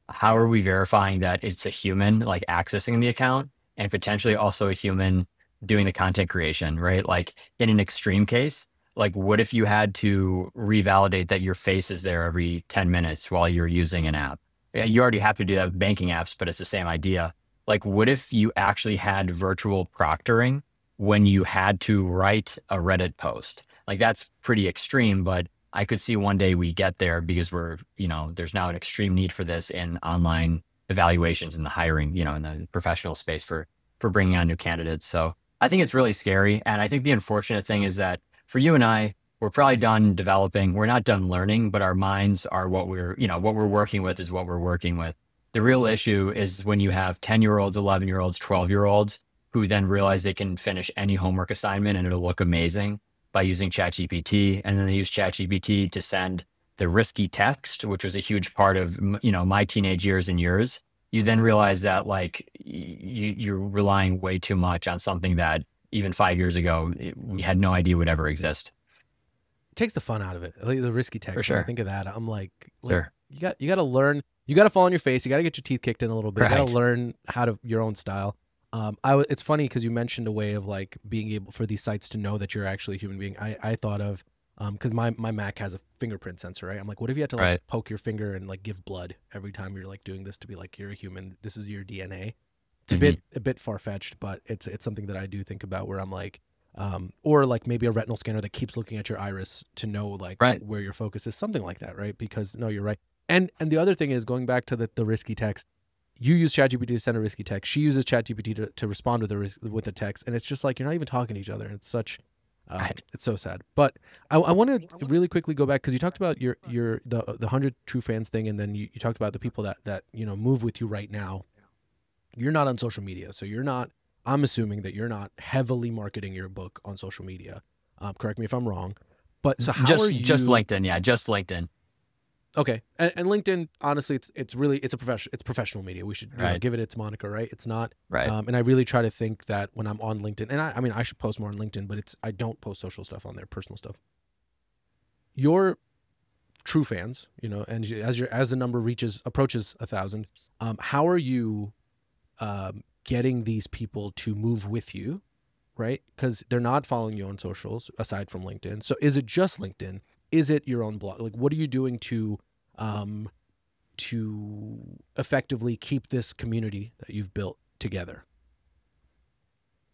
how are we verifying that it's a human like accessing the account and potentially also a human doing the content creation, right? Like in an extreme case, like what if you had to revalidate that your face is there every 10 minutes while you're using an app? Yeah, you already have to do that with banking apps, but it's the same idea. Like what if you actually had virtual proctoring when you had to write a Reddit post? Like that's pretty extreme, but I could see one day we get there because there's now an extreme need for this in online evaluations and the hiring, in the professional space for bringing on new candidates. So I think it's really scary. And I think the unfortunate thing is that for you and I, we're probably done developing. We're not done learning, but our minds are what we're working with is what we're working with. The real issue is when you have 10-year-olds, 11-year-olds, 12-year-olds who then realize they can finish any homework assignment and it'll look amazing by using ChatGPT. And then they use ChatGPT to send the risky text, which was a huge part of, my teenage years and yours. You then realize that like you're relying way too much on something that even 5 years ago, we had no idea would ever exist. It takes the fun out of it. Like the risky text. For sure. When I think of that, I'm like sure. you got to learn. You got to fall on your face. You got to get your teeth kicked in a little bit. Right. You got to learn how to your own style. It's funny because you mentioned a way of like being able for these sites to know that you're actually a human being. I thought of because my Mac has a fingerprint sensor, right? I'm like, what if you had to like poke your finger and like give blood every time you're like doing this to be like you're a human? This is your DNA. It's a bit far fetched, but it's something that I do think about where I'm like, or like maybe a retinal scanner that keeps looking at your iris to know like where your focus is, something like that, right? Because no, you're right. And the other thing is going back to the risky text. You use ChatGPT to send a risky text. She uses ChatGPT to respond with the text, and it's just like you're not even talking to each other. It's such, it's so sad. But I want to really quickly go back because you talked about the 100 true fans thing, and then you talked about the people that move with you right now. You're not on social media, so you're not. I'm assuming that you're not heavily marketing your book on social media. Correct me if I'm wrong. But so how are you? Just LinkedIn, yeah, just LinkedIn. Okay, and LinkedIn, honestly, it's professional media. We should give it its moniker, right? It's not right. And I really try to think that when I'm on LinkedIn, and I mean I should post more on LinkedIn, but I don't post social stuff on there, personal stuff. Your true fans, and as the number approaches 1,000, how are you getting these people to move with you, right? Because they're not following you on socials aside from LinkedIn. So is it just LinkedIn? Is it your own blog? Like, what are you doing to effectively keep this community that you've built together?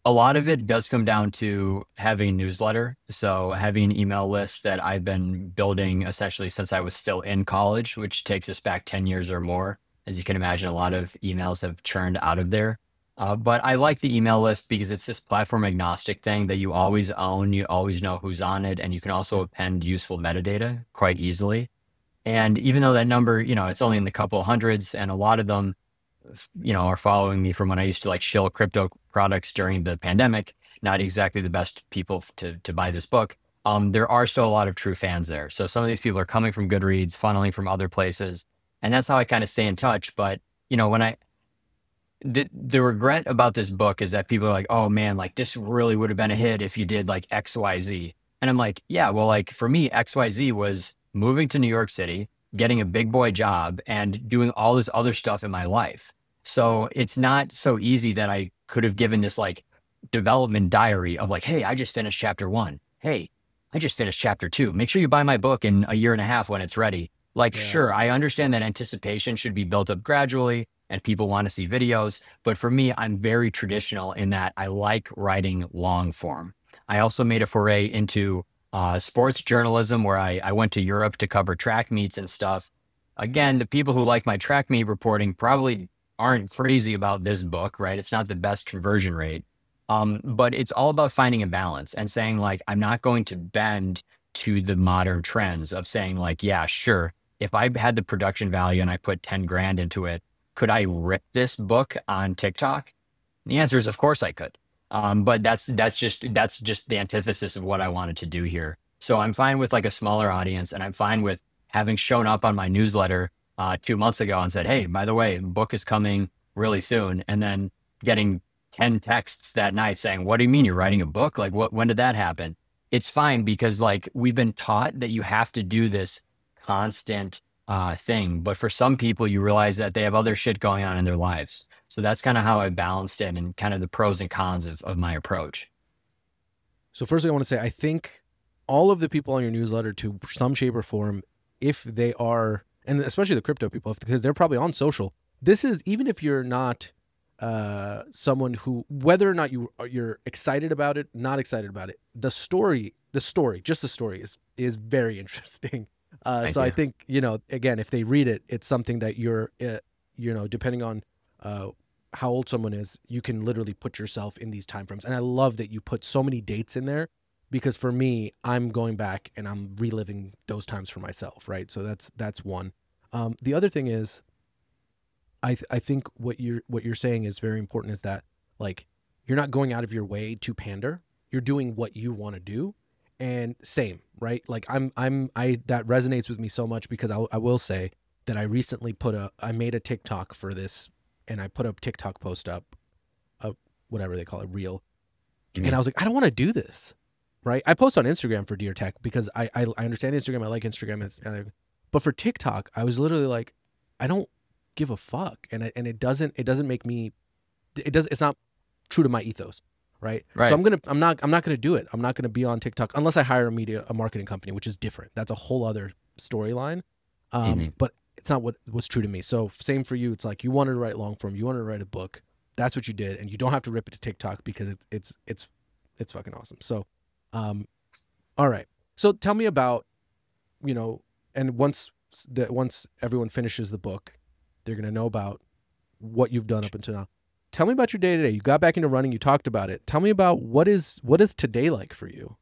A lot of it does come down to having a newsletter. So having an email list that I've been building essentially since I was still in college, which takes us back 10 years or more. As you can imagine, a lot of emails have churned out of there. But I like the email list because it's this platform agnostic thing that you always own. You always know who's on it. And you can also append useful metadata quite easily. And even though that number, it's only in the couple hundreds and a lot of them, are following me from when I used to like shill crypto products during the pandemic, not exactly the best people to buy this book. There are still a lot of true fans there. So some of these people are coming from Goodreads, funneling from other places. And that's how I kind of stay in touch. But, when the regret about this book is that people are like, oh man, like this really would have been a hit if you did like XYZ. And I'm like, yeah, well, like for me, XYZ was moving to New York City, getting a big boy job and doing all this other stuff in my life. So it's not so easy that I could have given this like development diary of like, hey, I just finished chapter 1. Hey, I just finished chapter 2. Make sure you buy my book in a year and a half when it's ready. Like, sure, I understand that anticipation should be built up gradually and people want to see videos. But for me, I'm very traditional in that I like writing long form. I also made a foray into sports journalism where I went to Europe to cover track meets and stuff. Again, the people who like my track meet reporting probably aren't crazy about this book, right? It's not the best conversion rate. But it's all about finding a balance and saying like, I'm not going to bend to the modern trends of saying like, yeah, sure. If I had the production value and I put 10 grand into it, could I rip this book on TikTok? The answer is, of course I could. But that's just the antithesis of what I wanted to do here. So I'm fine with like a smaller audience, and I'm fine with having shown up on my newsletter 2 months ago and said, hey, by the way, book is coming really soon. And then getting 10 texts that night saying, what do you mean you're writing a book? Like when did that happen? It's fine because like we've been taught that you have to do this constant thing. But for some people, you realize that they have other shit going on in their lives. So that's kind of how I balanced it and kind of the pros and cons of my approach. So firstly, I want to say, I think all of the people on your newsletter to some shape or form, if they are, and especially the crypto people, because they're probably on social, this is, even if you're not someone who, whether or not you're excited about it, not excited about it, the story, just the story is very interesting. So I think, again, if they read it, it's something that you're, depending on how old someone is, you can literally put yourself in these time frames. And I love that you put so many dates in there, because for me, I'm going back and I'm reliving those times for myself, right? So that's one. The other thing is, I think what you're saying is very important, is that like you're not going out of your way to pander. You're doing what you want to do. And same, right? Like that resonates with me so much, because I will say that I recently I made a TikTok for this, and I put a TikTok post up, whatever they call it, reel. And I was like, I don't want to do this, right? I post on Instagram for Dear Tech because I understand Instagram. I like Instagram. But for TikTok, I was literally like, I don't give a fuck. And it doesn't make me, it's not true to my ethos. Right. So I'm not gonna do it. I'm not gonna be on TikTok unless I hire a marketing company, which is different. That's a whole other storyline. But it's not what's true to me. So same for you. It's like, you wanted to write long form, you wanted to write a book. That's what you did, and you don't have to rip it to TikTok because it's fucking awesome. So, all right. So tell me about, and once everyone finishes the book, they're gonna know about what you've done up until now. Tell me about your day-to-day. You got back into running. You talked about it. Tell me about what is today like for you?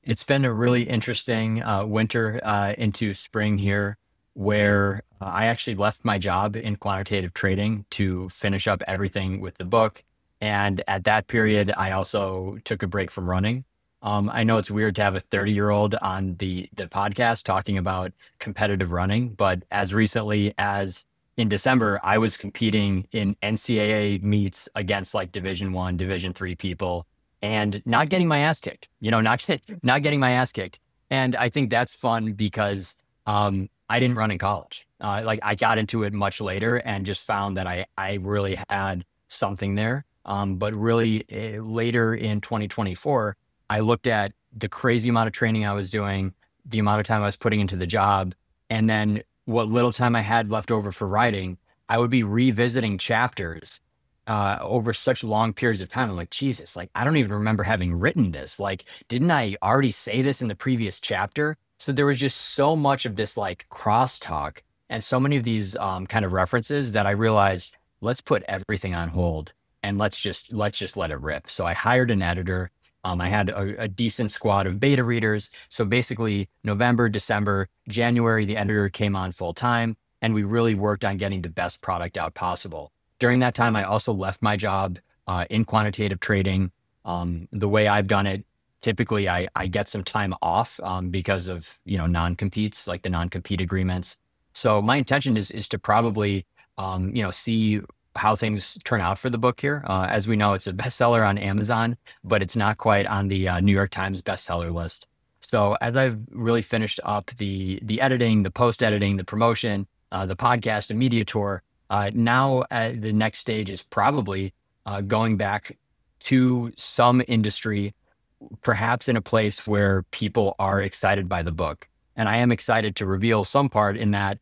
It's been a really interesting winter into spring here, where I actually left my job in quantitative trading to finish up everything with the book. And at that period, I also took a break from running. I know it's weird to have a 30-year-old on the podcast talking about competitive running, but as recently as in December, I was competing in NCAA meets against like Division I, Division III people, and not getting my ass kicked, not getting my ass kicked. And I think that's fun because I didn't run in college. Like I got into it much later and just found that I really had something there. But really later in 2024, I looked at the crazy amount of training I was doing, the amount of time I was putting into the job, and then what little time I had left over for writing, I would be revisiting chapters over such long periods of time. I'm like, Jesus, like, I don't even remember having written this. Like, didn't I already say this in the previous chapter? So there was just so much of this like crosstalk and so many of these kind of references that I realized, let's put everything on hold and let's just let it rip. So I hired an editor. I had a decent squad of beta readers. So basically November, December, January, the editor came on full time, and we really worked on getting the best product out possible. During that time, I also left my job in quantitative trading. The way I've done it, typically I get some time off because of, non-competes, like the non-compete agreements. So my intention is to probably, see how things turn out for the book here. As we know, it's a bestseller on Amazon, but it's not quite on the New York Times bestseller list. So as I've really finished up the editing, the post-editing, the promotion, the podcast, and media tour, now the next stage is probably going back to some industry, perhaps in a place where people are excited by the book. And I am excited to reveal some part in that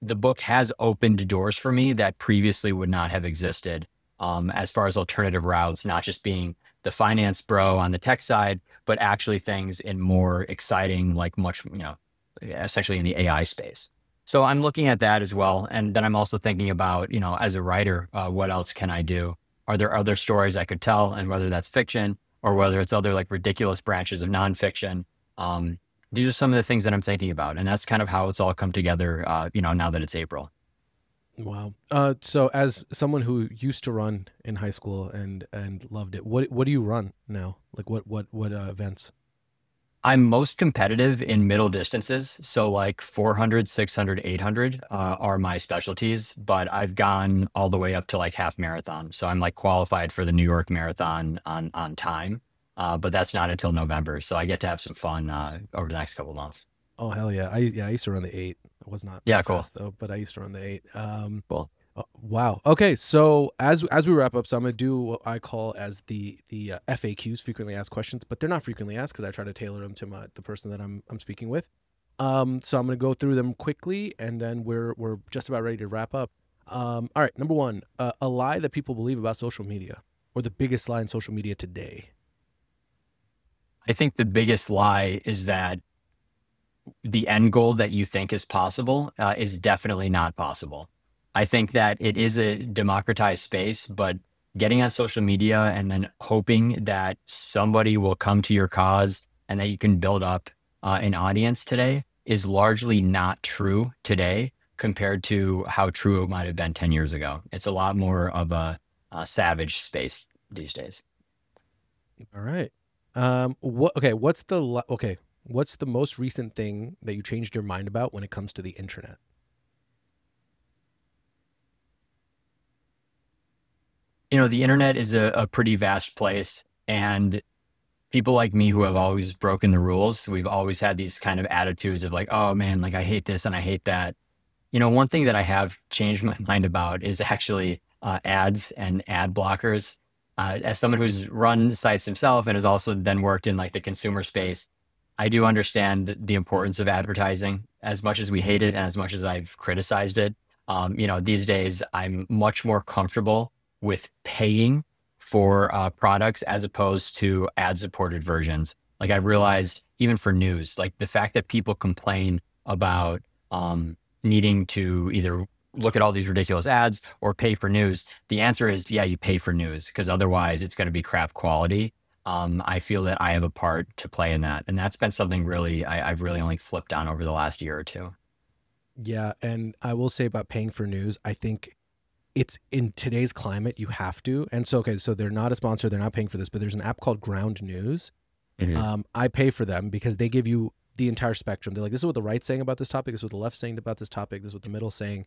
the book has opened doors for me that previously would not have existed, as far as alternative routes, not just being the finance bro on the tech side, but actually things in more exciting, like much, essentially in the AI space. So I'm looking at that as well. And then I'm also thinking about, as a writer, what else can I do? Are there other stories I could tell? And whether that's fiction or whether it's other like ridiculous branches of nonfiction, these are some of the things that I'm thinking about. And that's kind of how it's all come together, now that it's April. Wow. So as someone who used to run in high school and loved it, what do you run now? Like what events? I'm most competitive in middle distances. So like 400, 600, 800 are my specialties, but I've gone all the way up to like half marathon. So I'm like qualified for the New York Marathon on time. But that's not until November. So I get to have some fun over the next couple of months. Oh, hell yeah. I used to run the 8. I was not Yeah, that cool. fast though, but I used to run the 8. Cool. Wow. Okay. So as we wrap up, so I'm going to do what I call as the FAQs, frequently asked questions, but they're not frequently asked because I try to tailor them to the person that I'm speaking with. So I'm going to go through them quickly and then we're just about ready to wrap up. All right. Number 1, a lie that people believe about social media, or the biggest lie in social media today. I think the biggest lie is that the end goal that you think is possible is definitely not possible. I think that it is a democratized space, but getting on social media and then hoping that somebody will come to your cause and that you can build up an audience today is largely not true today compared to how true it might have been 10 years ago. It's a lot more of a savage space these days. All right. What's the most recent thing that you changed your mind about when it comes to the internet? The internet is a pretty vast place, and people like me who have always broken the rules, we've always had these kind of attitudes of like, oh man, like I hate this and I hate that. One thing that I have changed my mind about is actually ads and ad blockers. As someone who's run sites himself and has also then worked in like the consumer space, I do understand the importance of advertising as much as we hate it and as much as I've criticized it. These days I'm much more comfortable with paying for products as opposed to ad supported versions. Like I've realized even for news, like the fact that people complain about needing to either look at all these ridiculous ads or pay for news. The answer is, yeah, you pay for news because otherwise it's going to be crap quality. I feel that I have a part to play in that. And that's been something really, I've really only flipped on over the last year or two. Yeah. And I will say about paying for news, I think it's in today's climate, you have to. And so, okay, so they're not a sponsor, they're not paying for this, but there's an app called Ground News. I pay for them because they give you the entire spectrum. They're like, this is what the right's saying about this topic, this is what the left's saying about this topic, this is what the middle's saying.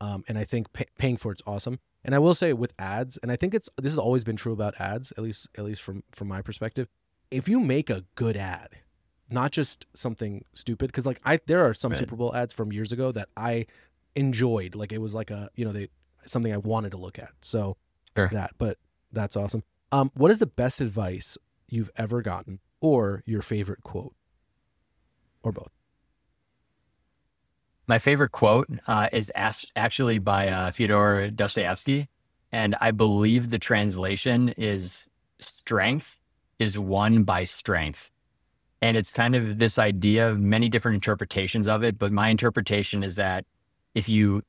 And I think paying for it's awesome. And I will say with ads, and I think this has always been true about ads, at least from my perspective. If you make a good ad, not just something stupid, because like there are some Super Bowl ads from years ago that I enjoyed. Like it was like something I wanted to look at. So but that's awesome. What is the best advice you've ever gotten, or your favorite quote, or both? My favorite quote is actually by Fyodor Dostoevsky, and I believe the translation is "strength is won by strength." And it's kind of this idea of many different interpretations of it, but my interpretation is that if you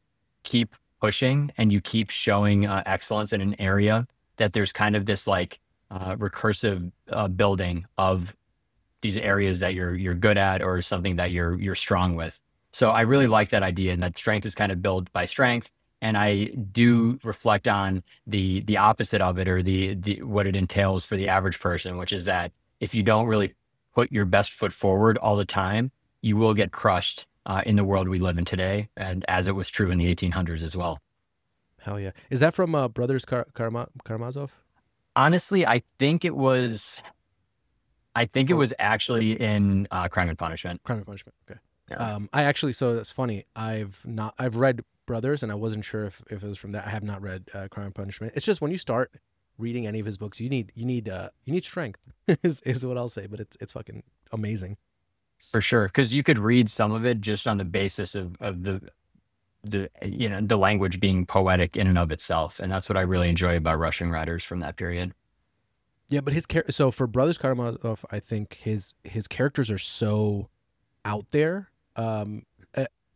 keep pushing and you keep showing excellence in an area, that there's kind of this like recursive building of these areas that you're good at or something that you're strong with. So I really like that idea, and that strength is kind of built by strength. And I do reflect on the opposite of it, or the what it entails for the average person, which is that if you don't really put your best foot forward all the time, you will get crushed in the world we live in today, and as it was true in the 1800s as well. Hell yeah. Is that from Brothers Karamazov? Honestly, I think it was actually in Crime and Punishment. Crime and Punishment. Okay. Yeah. I actually, so that's funny. I've read Brothers, and I wasn't sure if it was from that. I have not read Crime and Punishment. It's just when you start reading any of his books, you need strength is what I'll say. But it's fucking amazing. For sure, because you could read some of it just on the basis of the language being poetic in and of itself, and that's what I really enjoy about Russian writers from that period. Yeah, but so for Brothers Karamazov, I think his characters are so out there,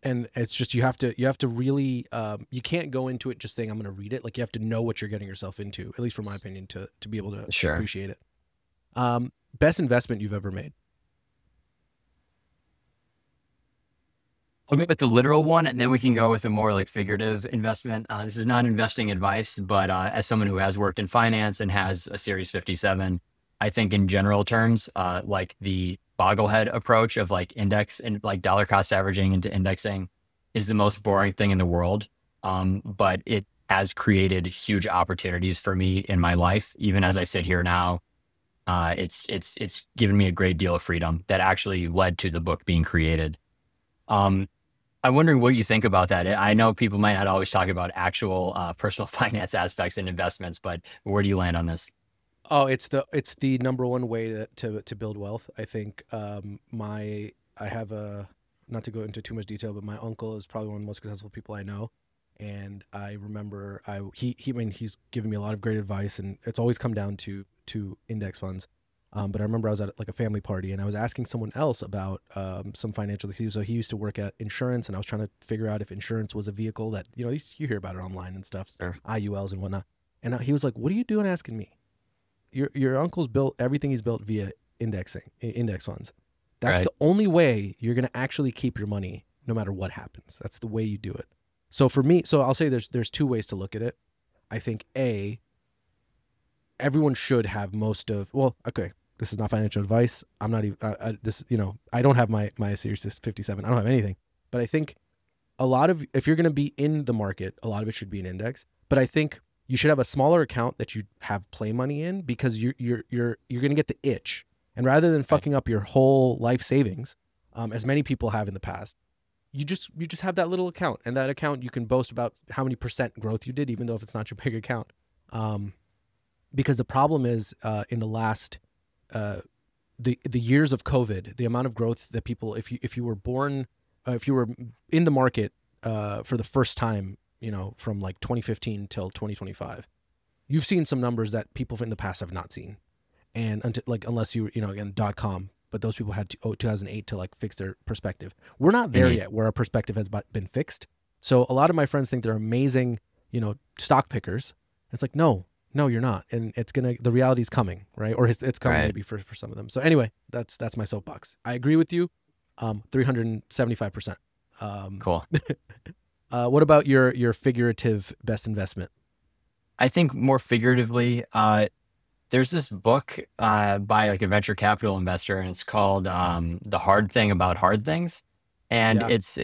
and it's just you have to really you can't go into it just saying I'm going to read it. Like you have to know what you're getting yourself into, at least from my opinion, to be able to Sure. appreciate it. Best investment you've ever made? I'll go with the literal one, and then we can go with a more like figurative investment. This is not investing advice, but as someone who has worked in finance and has a Series 57, I think in general terms, like the Boglehead approach of like index and like dollar cost averaging into indexing is the most boring thing in the world. But it has created huge opportunities for me in my life. Even as I sit here now, it's given me a great deal of freedom that actually led to the book being created. I'm wondering what you think about that. I know people might not always talk about actual personal finance aspects and investments, but where do you land on this? Oh, it's the number one way to build wealth. I think I have not to go into too much detail, but my uncle is probably one of the most successful people I know. And I remember he's given me a lot of great advice, and it's always come down to index funds. But I remember I was at like a family party, and I was asking someone else about some financial issues. So he used to work at insurance, and I was trying to figure out if insurance was a vehicle that, you hear about it online and stuff, Sure. IULs and whatnot. And he was like, "What are you doing asking me? Your uncle's built everything he's built via index funds. That's Right. the only way you're gonna actually keep your money, no matter what happens. That's the way you do it." So for me, I'll say there's two ways to look at it. I think everyone should have okay, this is not financial advice. I'm not even, I don't have my Series 57. I don't have anything. But I think if you're going to be in the market, a lot of it should be an index. But I think you should have a smaller account that you have play money in, because you're going to get the itch. And rather than fucking up your whole life savings, as many people have in the past, you just have that little account, and that account you can boast about how many % growth you did, even though if it's not your big account. Because the problem is in the last the years of COVID, the amount of growth that people, if you were born, if you were in the market for the first time, from like 2015 till 2025, you've seen some numbers that people in the past have not seen, and unless you again .com, but those people had 2008 to like fix their perspective. We're not there yet, where our perspective has been fixed. So a lot of my friends think they're amazing, stock pickers. It's like, no, you're not. And the reality's coming, right? Or it's coming maybe for some of them. So anyway, that's my soapbox. I agree with you. 375%. Cool. What about your figurative best investment? I think more figuratively, there's this book by like a venture capital investor, and it's called The Hard Thing About Hard Things. And it's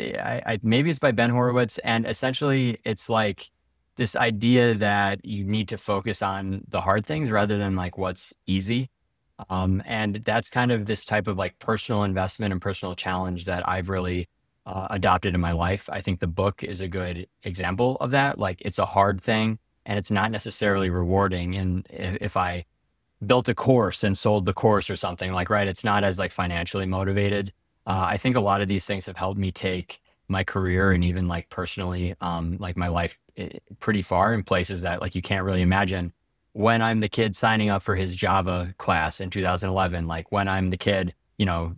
maybe it's by Ben Horowitz. And essentially it's like this idea that you need to focus on the hard things rather than like what's easy. And that's kind of this type of like personal investment and personal challenge that I've really adopted in my life. I think the book is a good example of that. Like it's a hard thing and it's not necessarily rewarding. And if I built a course and sold the course or something, like, right, it's not as like financially motivated. I think a lot of these things have helped me take my career and even like personally, like my life pretty far in places that like you can't really imagine. When I'm the kid signing up for his Java class in 2011, like when I'm the kid,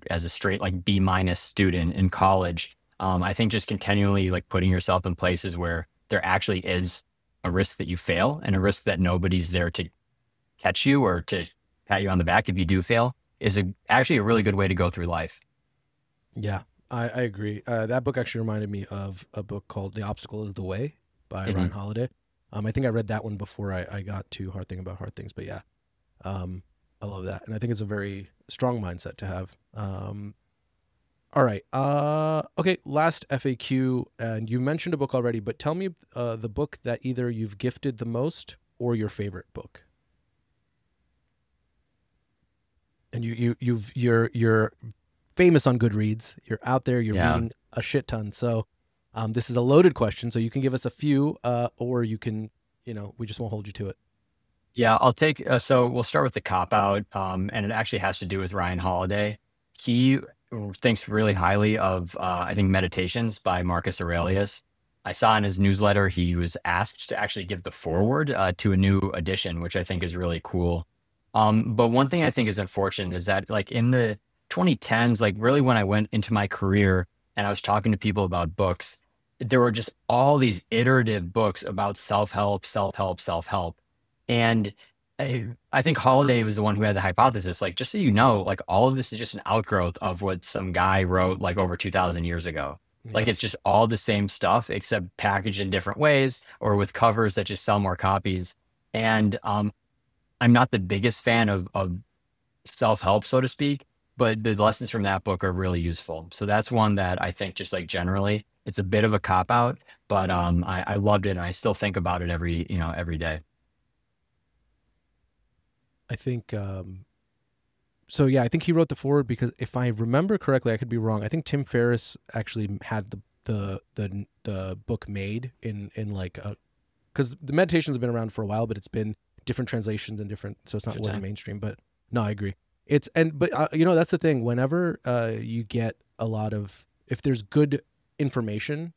as a straight like B- student in college, I think just continually like putting yourself in places where there actually is a risk that you fail and a risk that nobody's there to catch you or to pat you on the back if you do fail is actually a really good way to go through life. Yeah, I agree. That book actually reminded me of a book called The Obstacle is the Way by Ryan Holiday. I think I read that one before I got to Hard Thing About Hard Things, but yeah, I love that. And I think it's a very strong mindset to have. All right. Okay. Last FAQ, and you mentioned a book already, but tell me the book that either you've gifted the most or your favorite book. And you're famous on Goodreads. You're out there. You're reading a shit ton. So this is a loaded question. So you can give us a few, or you can, we just won't hold you to it. Yeah, I'll take. So we'll start with the cop out, and it actually has to do with Ryan Holiday. He thinks really highly of, I think, Meditations by Marcus Aurelius. I saw in his newsletter he was asked to actually give the foreword to a new edition, which I think is really cool. But one thing I think is unfortunate is that, like, in the 2010s, like really when I went into my career and I was talking to people about books, there were just all these iterative books about self-help. And I think Holiday was the one who had the hypothesis, like, just so you know, like all of this is just an outgrowth of what some guy wrote like over 2,000 years ago. Yeah. Like it's just all the same stuff except packaged in different ways or with covers that just sell more copies. And I'm not the biggest fan of self-help, so to speak, but the lessons from that book are really useful. So that's one that I think just like generally it's a bit of a cop out, but I loved it and I still think about it every day. I think, so yeah, I think he wrote the foreword because if I remember correctly, I could be wrong. I think Tim Ferriss actually had the book made in like because the Meditations have been around for a while, but it's been different translations and different, so it's not wasn't mainstream. But no, I agree. But that's the thing. Whenever you get a lot of, if there's good information,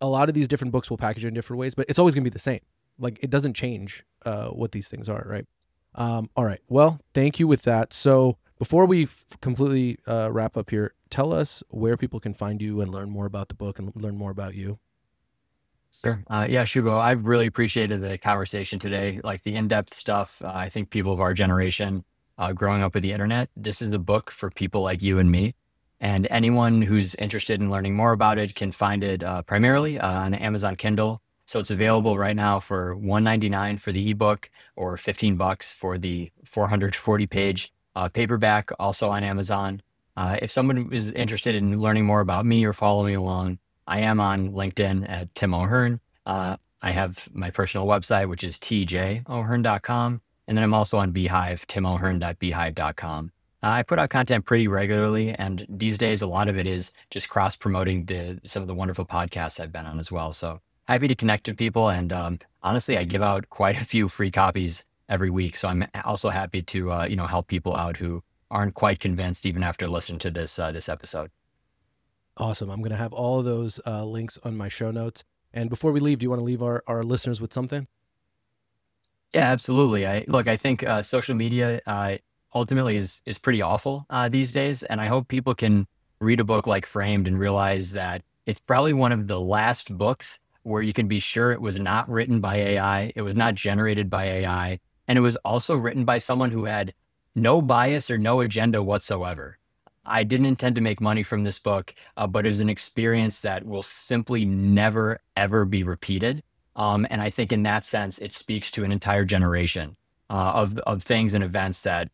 a lot of these different books will package it in different ways, but it's always gonna be the same. Like it doesn't change what these things are, right? All right. Well, thank you with that. So before we completely wrap up here, tell us where people can find you and learn more about the book and learn more about you. Sure. Yeah, Shubo, I've really appreciated the conversation today, like the in-depth stuff. I think people of our generation, growing up with the internet, this is a book for people like you and me. And anyone who's interested in learning more about it can find it primarily on Amazon Kindle. So it's available right now for $1.99 for the ebook or $15 for the 440-page paperback, also on Amazon. If someone is interested in learning more about me or following along, I am on LinkedIn at Tim O'Hearn. I have my personal website, which is tjohearn.com. And then I'm also on Beehive, timohearn.beehive.com. I put out content pretty regularly, and these days, a lot of it is just cross-promoting some of the wonderful podcasts I've been on as well. So happy to connect with people. And honestly, I give out quite a few free copies every week. So I'm also happy to, help people out who aren't quite convinced even after listening to this episode. Awesome. I'm going to have all of those links on my show notes. And before we leave, do you want to leave our listeners with something? Yeah, absolutely. I think social media ultimately is pretty awful these days. And I hope people can read a book like Framed and realize that it's probably one of the last books where you can be sure it was not written by AI, it was not generated by AI, and it was also written by someone who had no bias or no agenda whatsoever. I didn't intend to make money from this book, but it was an experience that will simply never, ever be repeated. And I think in that sense, it speaks to an entire generation of things and events that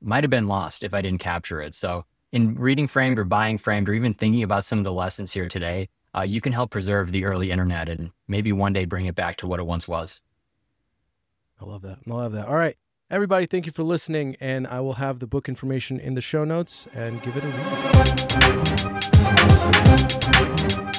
might have been lost if I didn't capture it. So in reading Framed or buying Framed or even thinking about some of the lessons here today, you can help preserve the early internet and maybe one day bring it back to what it once was. I love that. All right, everybody, thank you for listening. And I will have the book information in the show notes and give it a read.